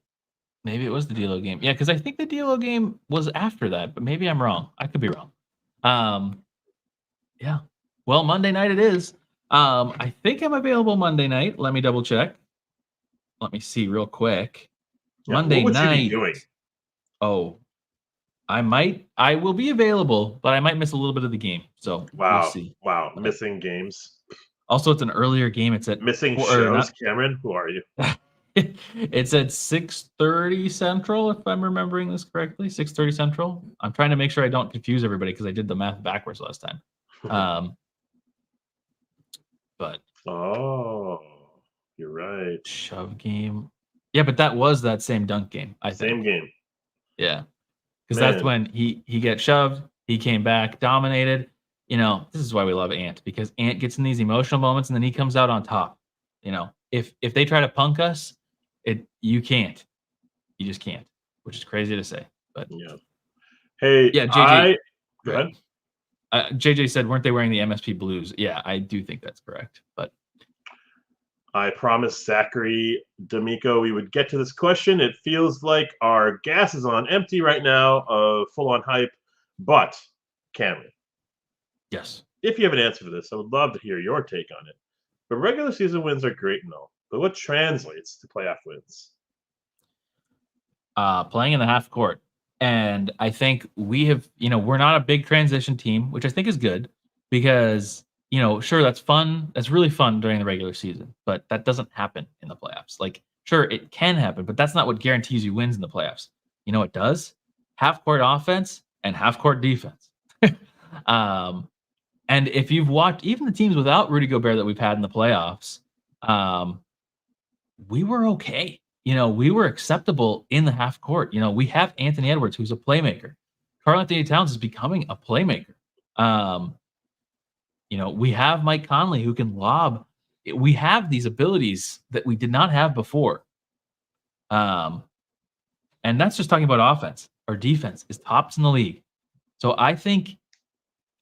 Maybe it was the D'Lo game. Yeah, because I think the D'Lo game was after that, but maybe I'm wrong. I could be wrong. Yeah. Well, Monday night it is. I think I'm available Monday night. Let me double check. Let me see real quick. Yeah, Monday what would night. you be doing? Oh, I will be available, but I might miss a little bit of the game. So Wow. we'll see. Wow. Missing games. Also, it's an earlier game. It's at Missing or shows. not- Cameron, who are you? It's at 6:30 Central, if I'm remembering this correctly. 6:30 Central. I'm trying to make sure I don't confuse everybody because I did the math backwards last time. But Oh, you're right. shove game. Yeah, but that was that same dunk game, I think. Same game. Yeah. Because that's Man. when he gets shoved, he came back, dominated. This is why we love Ant, because Ant gets in these emotional moments and then he comes out on top. If they try to punk us, you can't. You just can't, which is crazy to say. But Yeah. Hey, yeah, JJ. Go ahead. JJ said, weren't they wearing the MSP blues? Yeah, I do think that's correct. But I promised Zachary D'Amico we would get to this question. It feels like our gas is on empty right now of full-on hype. But, Cameron, yes. if you have an answer for this, I would love to hear your take on it. But regular season wins are great and all. But what translates to playoff wins? Playing in the half court. And I think we have, we're not a big transition team, which I think is good because, sure, that's fun. That's really fun during the regular season, but that doesn't happen in the playoffs. Like, sure, it can happen, but that's not what guarantees you wins in the playoffs. You know what does? Half court offense and half court defense. And if you've watched even the teams without Rudy Gobert that we've had in the playoffs, we were okay. We were acceptable in the half court. We have Anthony Edwards, who's a playmaker. Karl-Anthony Towns is becoming a playmaker. We have Mike Conley who can lob. We have these abilities that we did not have before. And that's just talking about offense. Our defense is tops in the league. So I think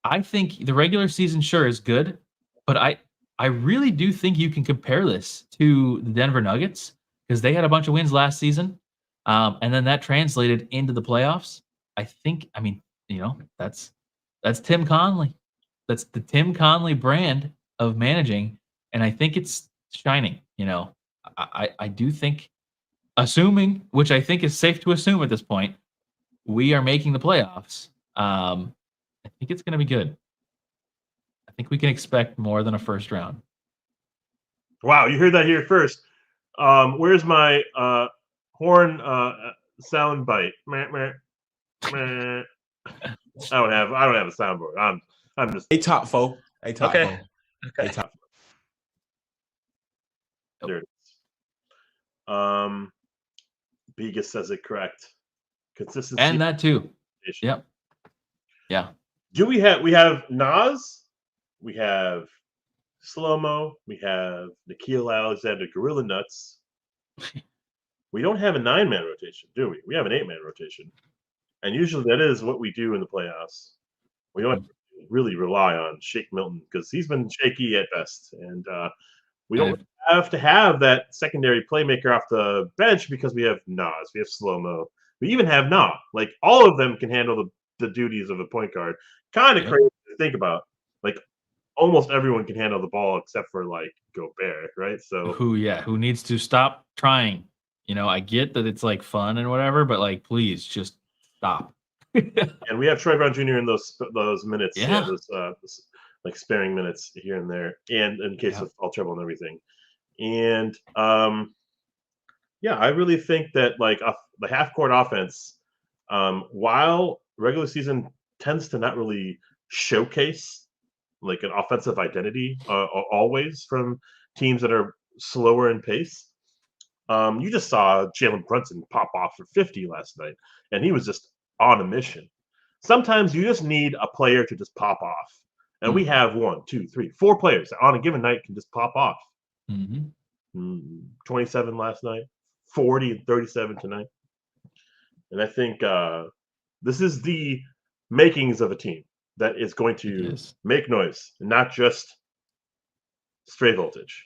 the regular season sure is good, but I really do think you can compare this to the Denver Nuggets because they had a bunch of wins last season, and then that translated into the playoffs. That's Tim Conley. That's the Tim Conley brand of managing, and I think it's shining. I do think, assuming, which I think is safe to assume at this point, we are making the playoffs. I think it's going to be good. I think we can expect more than a first round. Wow, you heard that here first. Where's my horn sound bite? Meh, meh, meh. I don't have a soundboard. I'm just A top four. Okay. A top. There it is. Biga says it correct. Consistency And that too. Yep. Yeah. We have Nas, we have Slow-Mo, we have Nickeil Alexander Gorilla Nuts. We don't have a 9-man rotation, do we? We have an 8-man rotation. And usually that is what we do in the playoffs. We don't really rely on Shake Milton because he's been shaky at best. And we don't have to have that secondary playmaker off the bench because we have Nas, we have Slow-Mo. We even have Na. Like, all of them can handle the duties of a point guard. Kind of crazy to think about. Like, almost everyone can handle the ball except for, like, Gobert, right? So who needs to stop trying. I get that it's like fun and whatever, but like, please just stop. And we have Troy Brown Jr. in those minutes, those like sparing minutes here and there, and in case of foul trouble and everything. And I really think that like the half court offense, while regular season tends to not really showcase like an offensive identity always from teams that are slower in pace. You just saw Jalen Brunson pop off for 50 last night, and he was just on a mission. Sometimes you just need a player to just pop off. And we have 1, 2, 3, 4 players that on a given night can just pop off. 27 last night, 40 and 37 tonight. And I think this is the makings of a team that is going to make noise and not just straight voltage.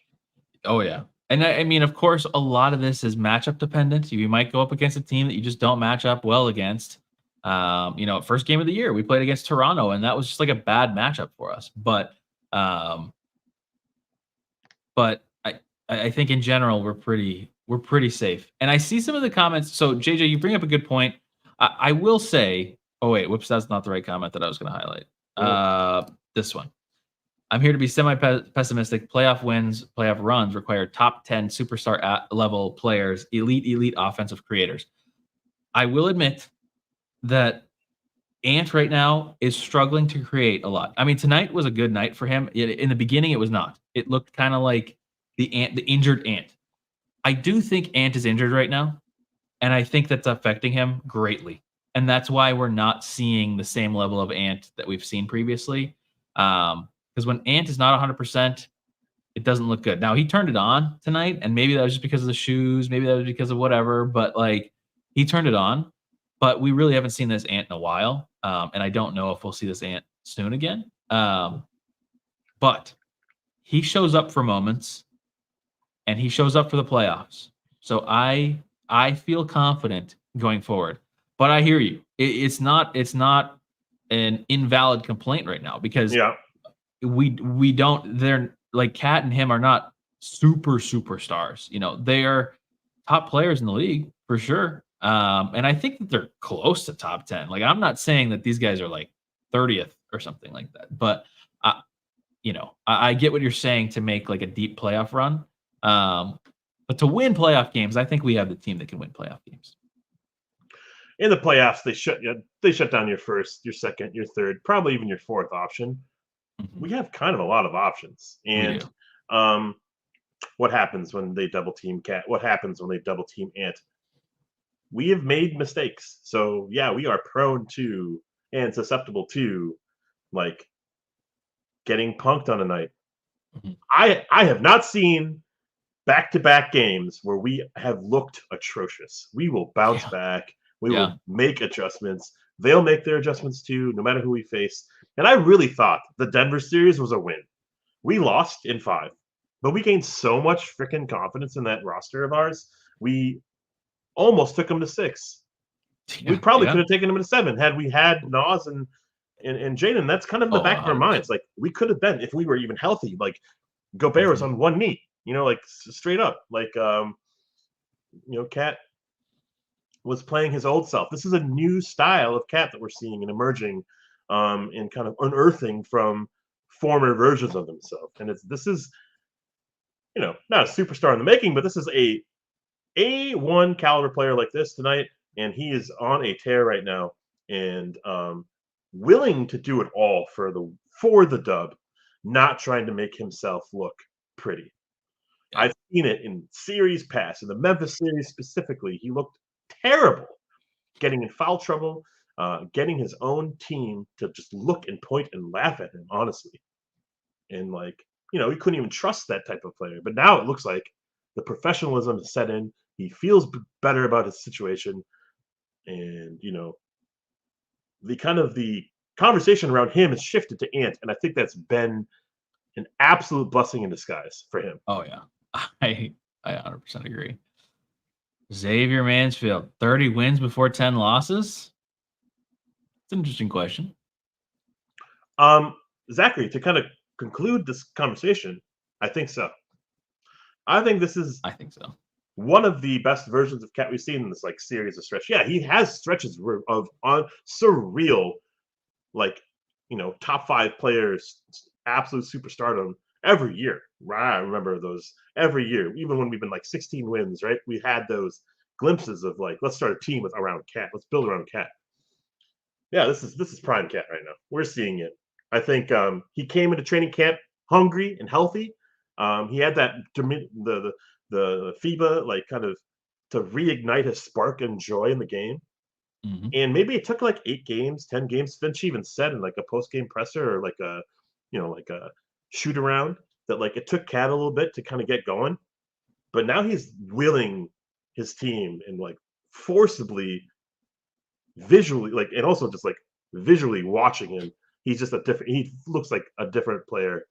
Oh, yeah. And I mean, of course, a lot of this is matchup dependent. You might go up against a team that you just don't match up well against. First game of the year, we played against Toronto, and that was just like a bad matchup for us. But But I think in general we're pretty safe. And I see some of the comments. So JJ, you bring up a good point. I will say, oh wait, whoops, that's not the right comment that I was going to highlight. This one. I'm here to be semi-pessimistic. Playoff wins, playoff runs require top 10 superstar level players, elite offensive creators. I will admit that Ant right now is struggling to create a lot. I mean, tonight was a good night for him. In the beginning, it was not. It looked kind of like the injured Ant. I do think Ant is injured right now, and I think that's affecting him greatly. And that's why we're not seeing the same level of Ant that we've seen previously. Because when Ant is not 100%, it doesn't look good. Now he turned it on tonight, and maybe that was just because of the shoes, maybe that was because of whatever. But like he turned it on, but we really haven't seen this Ant in a while, and I don't know if we'll see this Ant soon again. But he shows up for moments, and he shows up for the playoffs. So I feel confident going forward. But I hear you. It's not an invalid complaint right now because we don't. They're like Cat and him are not superstars. You know, they are top players in the league for sure. And I think that they're close to top 10. Like I'm not saying that these guys are like 30th or something like that, but I get what you're saying to make like a deep playoff run. But to win playoff games, I think we have the team that can win playoff games. In the playoffs, they shut down your first, your second, your third, probably even your fourth option. Mm-hmm. We have kind of a lot of options. And what happens when they double team Cat? What happens when they double team Ant? We have made mistakes. So yeah, we are prone to and susceptible to like getting punked on a night. Mm-hmm. I have not seen back-to-back games where we have looked atrocious. We will bounce back. We will make adjustments. They'll make their adjustments too, no matter who we face. And I really thought the Denver series was a win. We lost in 5, but we gained so much freaking confidence in that roster of ours. We almost took them to 6. We probably could have taken them to 7 had we had Nas and Jaden. That's kind of in the back of our minds. Like we could have been if we were even healthy. Like Gobert was on one knee, like straight up. Like Cat was playing his old self. This is a new style of Cat that we're seeing and emerging, and kind of unearthing from former versions of himself. And this is not a superstar in the making, but this is a A1 caliber player like this tonight, and he is on a tear right now and willing to do it all for the dub, not trying to make himself look pretty. I've seen it in series past, in the Memphis series specifically. He looked terrible, getting in foul trouble, getting his own team to just look and point and laugh at him, honestly. And he couldn't even trust that type of player. But now it looks like the professionalism is set in. He feels better about his situation. And, the conversation around him has shifted to Ant. And I think that's been an absolute blessing in disguise for him. Oh, yeah. I 100% agree. Xavier Mansfield, 30 wins before 10 losses? It's an interesting question. Zachary, to kind of conclude this conversation, I think so. I think so. One of the best versions of Cat we've seen in this series of stretch. Yeah, he has stretches of on surreal, top 5 players, absolute superstardom every year. I remember those every year, even when we've been 16 wins, right? We had those glimpses of let's start a team around Cat. Let's build around Cat. Yeah, this is prime Cat right now. We're seeing it. I think he came into training camp hungry and healthy. He had that the FIBA kind of to reignite his spark and joy in the game. Mm-hmm. And maybe it took 8 games, 10 games. Finch even said in a post-game presser or a shoot around that it took Cat a little bit to kind of get going. But now he's willing his team and forcibly visually and also just visually watching him. He's just he looks like a different player,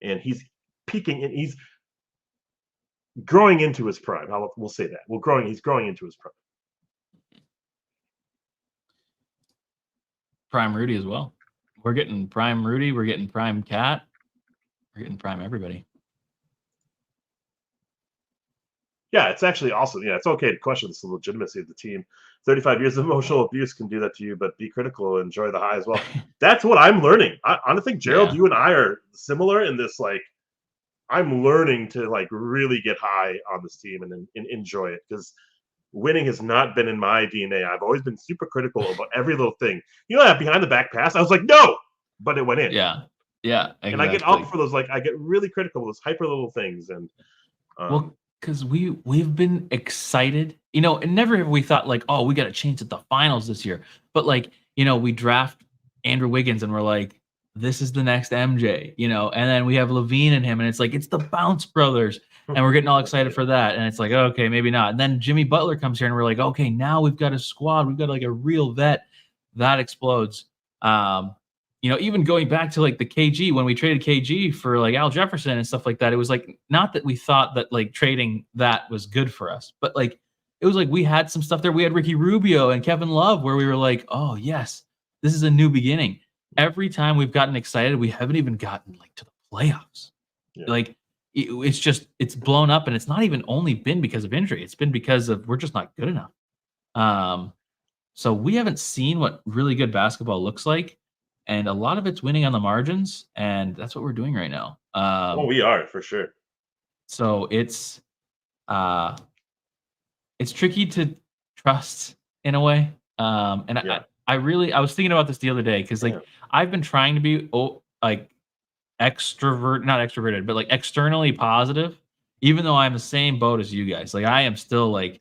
and he's peaking and he's growing into his prime. We'll say that. He's growing into his prime. Prime Rudy as well. We're getting prime Rudy. We're getting prime Cat. We're getting prime everybody. Yeah, it's actually awesome. Yeah, it's okay to question the legitimacy of the team. 35 years of emotional abuse can do that to you, but be critical and enjoy the high as well. That's what I'm learning. I think, Gerald, Yeah. you and I are similar in this. Like, I'm learning to like really get high on this team and enjoy it because winning has not been in my DNA. I've always been super critical about every little thing. You know that behind the back pass? I was like, no, but it went in. Yeah. Yeah. Exactly. And I get up for those, like, I get really critical of those hyper little things. And well, because we've been excited, you know, and never have we thought like, oh, we got a chance at the finals this year. But like, you know, we draft Andrew Wiggins and we're like, this is the next MJ, you know, and then we have Levine and him, and it's like it's the Bounce Brothers, and we're getting all excited for that. And it's like, okay, maybe not. And then Jimmy Butler comes here and we're like, okay, now we've got a squad, we've got like a real vet. That explodes. You know, even going back to like the KG, when we traded KG for like Al Jefferson and stuff like that, it was like not that we thought that like trading that was good for us, but like it was like we had some stuff there. We had Ricky Rubio and Kevin Love where we were like, oh yes, this is a new beginning. Every time we've gotten excited, we haven't even gotten like to the playoffs. Yeah. Like it's blown up, and it's not even only been because of injury. It's been because of we're just not good enough. So we haven't seen what really good basketball looks like. And a lot of it's winning on the margins, and that's what we're doing right now. We are for sure. So it's tricky to trust in a way. And yeah. I was thinking about this the other day because like I've been trying to be like not extroverted, but like externally positive, even though I'm the same boat as you guys. Like I am still like,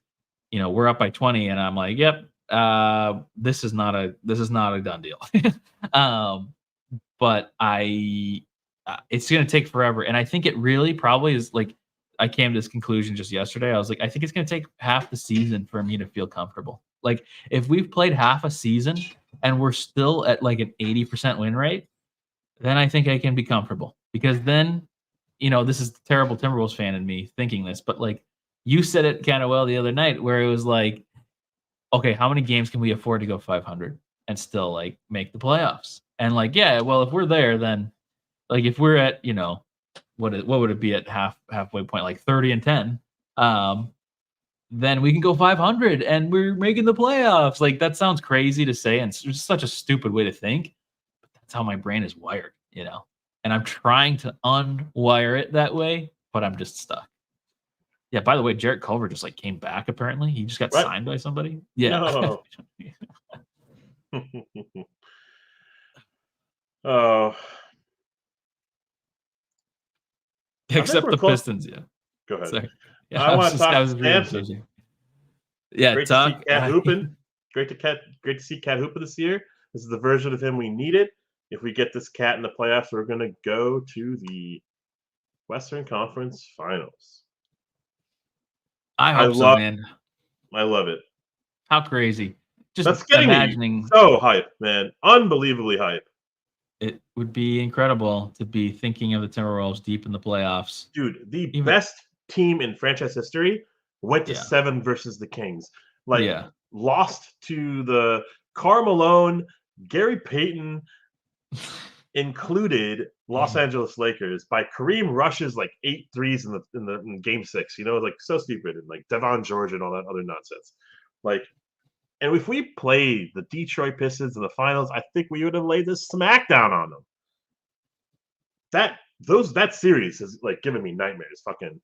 you know, we're up by 20, and I'm like, yep. This is not a done deal. But it's going to take forever. And I think it really probably is like, I came to this conclusion just yesterday. I was like, I think it's going to take half the season for me to feel comfortable. Like if we've played half a season and we're still at like an 80% win rate, then I think I can be comfortable, because then, you know, this is the terrible Timberwolves fan in me thinking this, but like you said it kind of well the other night where it was like, okay, how many games can we afford to go 500 and still like make the playoffs? And like, yeah, well, if we're there, then like if we're at, you know, what would it be at halfway point, like 30-10, then we can go 500 and we're making the playoffs. Like that sounds crazy to say, and it's just such a stupid way to think, but that's how my brain is wired, you know. And I'm trying to unwire it that way, but I'm just stuck. Yeah, by the way, Jarrett Culver just like came back apparently. He just got signed by somebody. Yeah. No. Oh. Except the Pistons, yeah. Go ahead. Sorry. Yeah, I want to talk Samson. Yeah, great to see Cat hooping. Great to see Cat hooping this year. This is the version of him we needed. If we get this Cat in the playoffs, we're going to go to the Western Conference Finals. I hope so, man. I love it. How crazy. Just that's getting me so hype, man. Unbelievably hype. It would be incredible to be thinking of the Timberwolves deep in the playoffs. Dude, the best team in franchise history went to 7 versus the Kings. Like, lost to the Karl Malone, Gary Payton included Los Angeles Lakers by Kareem Rush's like 8 threes in game 6. You know, like so stupid, and like Devon George and all that other nonsense. Like, and if we played the Detroit Pistons in the finals, I think we would have laid this smackdown on them. That series has like given me nightmares. Fucking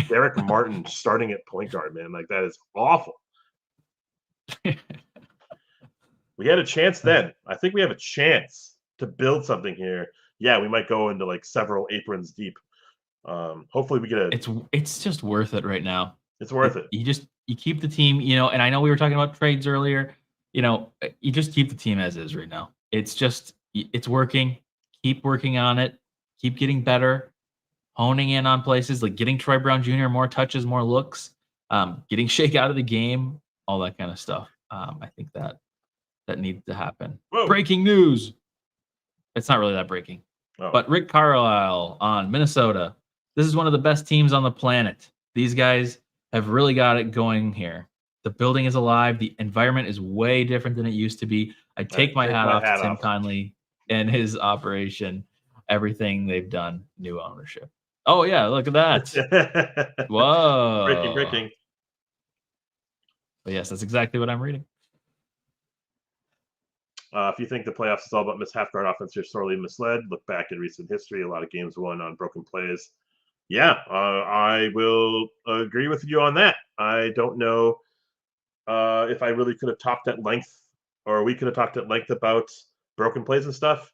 Derek Martin starting at point guard, man. Like that is awful. We had a chance then. I think we have a chance to build something here. Yeah, we might go into like several aprons deep. Hopefully we get it's just worth it right now. It's worth it. You keep the team, you know, and I know we were talking about trades earlier. You know, you just keep the team as is right now. It's working. Keep working on it. Keep getting better. Honing in on places like getting Troy Brown Jr. more touches, more looks, getting Shake out of the game, all that kind of stuff. I think that needs to happen. Whoa. Breaking news. It's not really that breaking. But Rick Carlisle on Minnesota. This is one of the best teams on the planet. These guys have really got it going here. The building is alive. The environment is way different than it used to be. I take my hat off to Tim Conley and his operation. everything they've done, new ownership. Oh yeah, look at that. Whoa. breaking. But yes, that's exactly what I'm reading. If you think the playoffs is all about half-guard offense, you're sorely misled. Look back in recent history. A lot of games won on broken plays. Yeah, I will agree with you on that. I don't know if I really could have talked at length, or we could have talked at length about broken plays and stuff.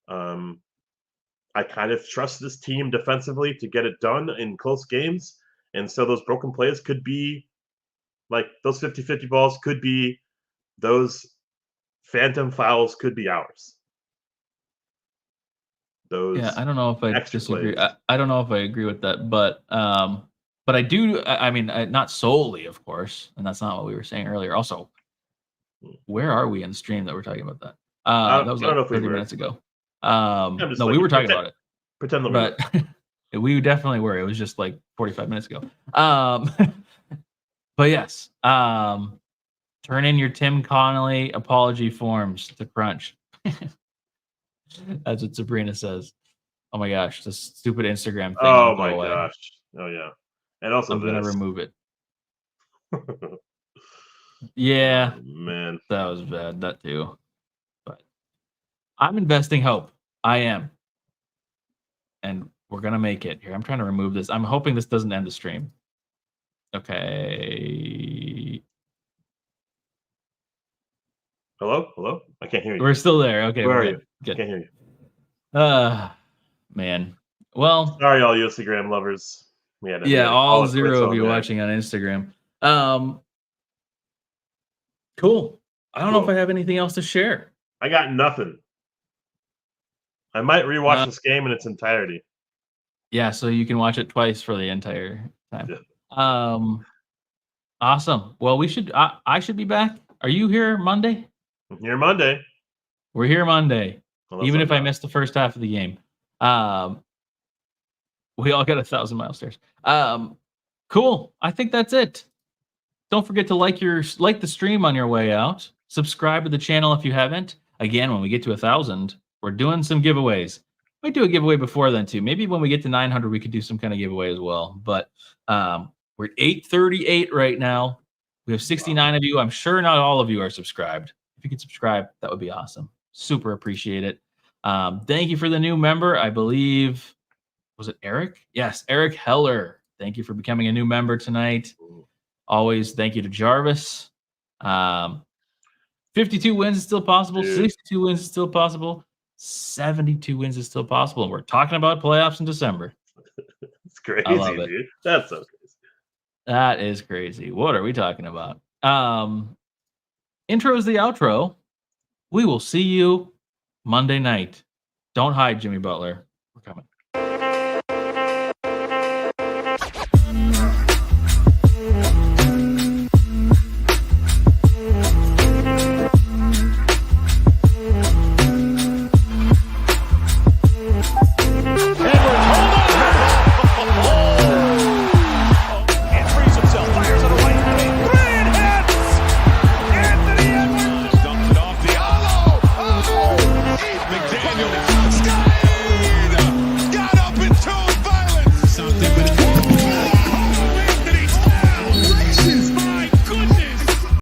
I kind of trust this team defensively to get it done in close games. And so those broken plays could be like those 50-50 balls could be those phantom fouls could be ours. Those Yeah, I don't know if I extra disagree. plays. I don't know if I agree with that, but I do. I mean, not solely, of course, and that's not what we were saying earlier. Also, where are we in the stream that we're talking about that? That was I don't know like if we 30 were. minutes ago. just No, like, we were talking pretend- about it, Pretend that we were. but we definitely were. It was just like 45 minutes ago. But yes, turn in your Tim Connolly apology forms to Crunch. That's what Sabrina says. Oh my gosh, this stupid Instagram thing. Oh won't go my away. gosh. Oh yeah. And also I'm gonna this. remove it. Yeah, Oh, man. that was bad. That too. But I'm investing hope. I am. And we're gonna make it. Here, I'm trying to remove this. I'm hoping this doesn't end the stream. Okay. Hello? I can't hear you. We're still there. Okay, Where we're are good. you? Good. Can't hear you. Man. Well, Sorry, all you Instagram lovers. We had to all call it 0 quits of on you that. watching on Instagram. Cool. I don't know if Cool. I have anything else to share. I got nothing. I might rewatch this game in its entirety. Yeah, so you can watch it twice for the entire time. Yeah. Awesome. Well, we should. I should be back. Are you here Monday? I'm here Monday. We're here Monday, Unless even I'm if I not. missed the first half of the game. We all got 1,000 mile stairs. Cool. I think that's it. Don't forget to like the stream on your way out. Subscribe to the channel if you haven't. Again, when we get to 1,000, we're doing some giveaways. Might do a giveaway before then too. Maybe when we get to 900, we could do some kind of giveaway as well. But we're at 838 right now. We have 69 of you. I'm sure not all of you are subscribed. If you could subscribe, that would be awesome. Super appreciate it. Thank you for the new member. I believe, was it Eric? Yes, Eric Heller. Thank you for becoming a new member tonight. Always thank you to Jarvis. 52 wins is still possible. Dude. 62 wins is still possible. 72 wins is still possible. And we're talking about playoffs in December. It's crazy, love it. dude. That's so crazy. That is crazy. What are we talking about? Intro is the outro. We will see you Monday night. Don't hide, Jimmy Butler.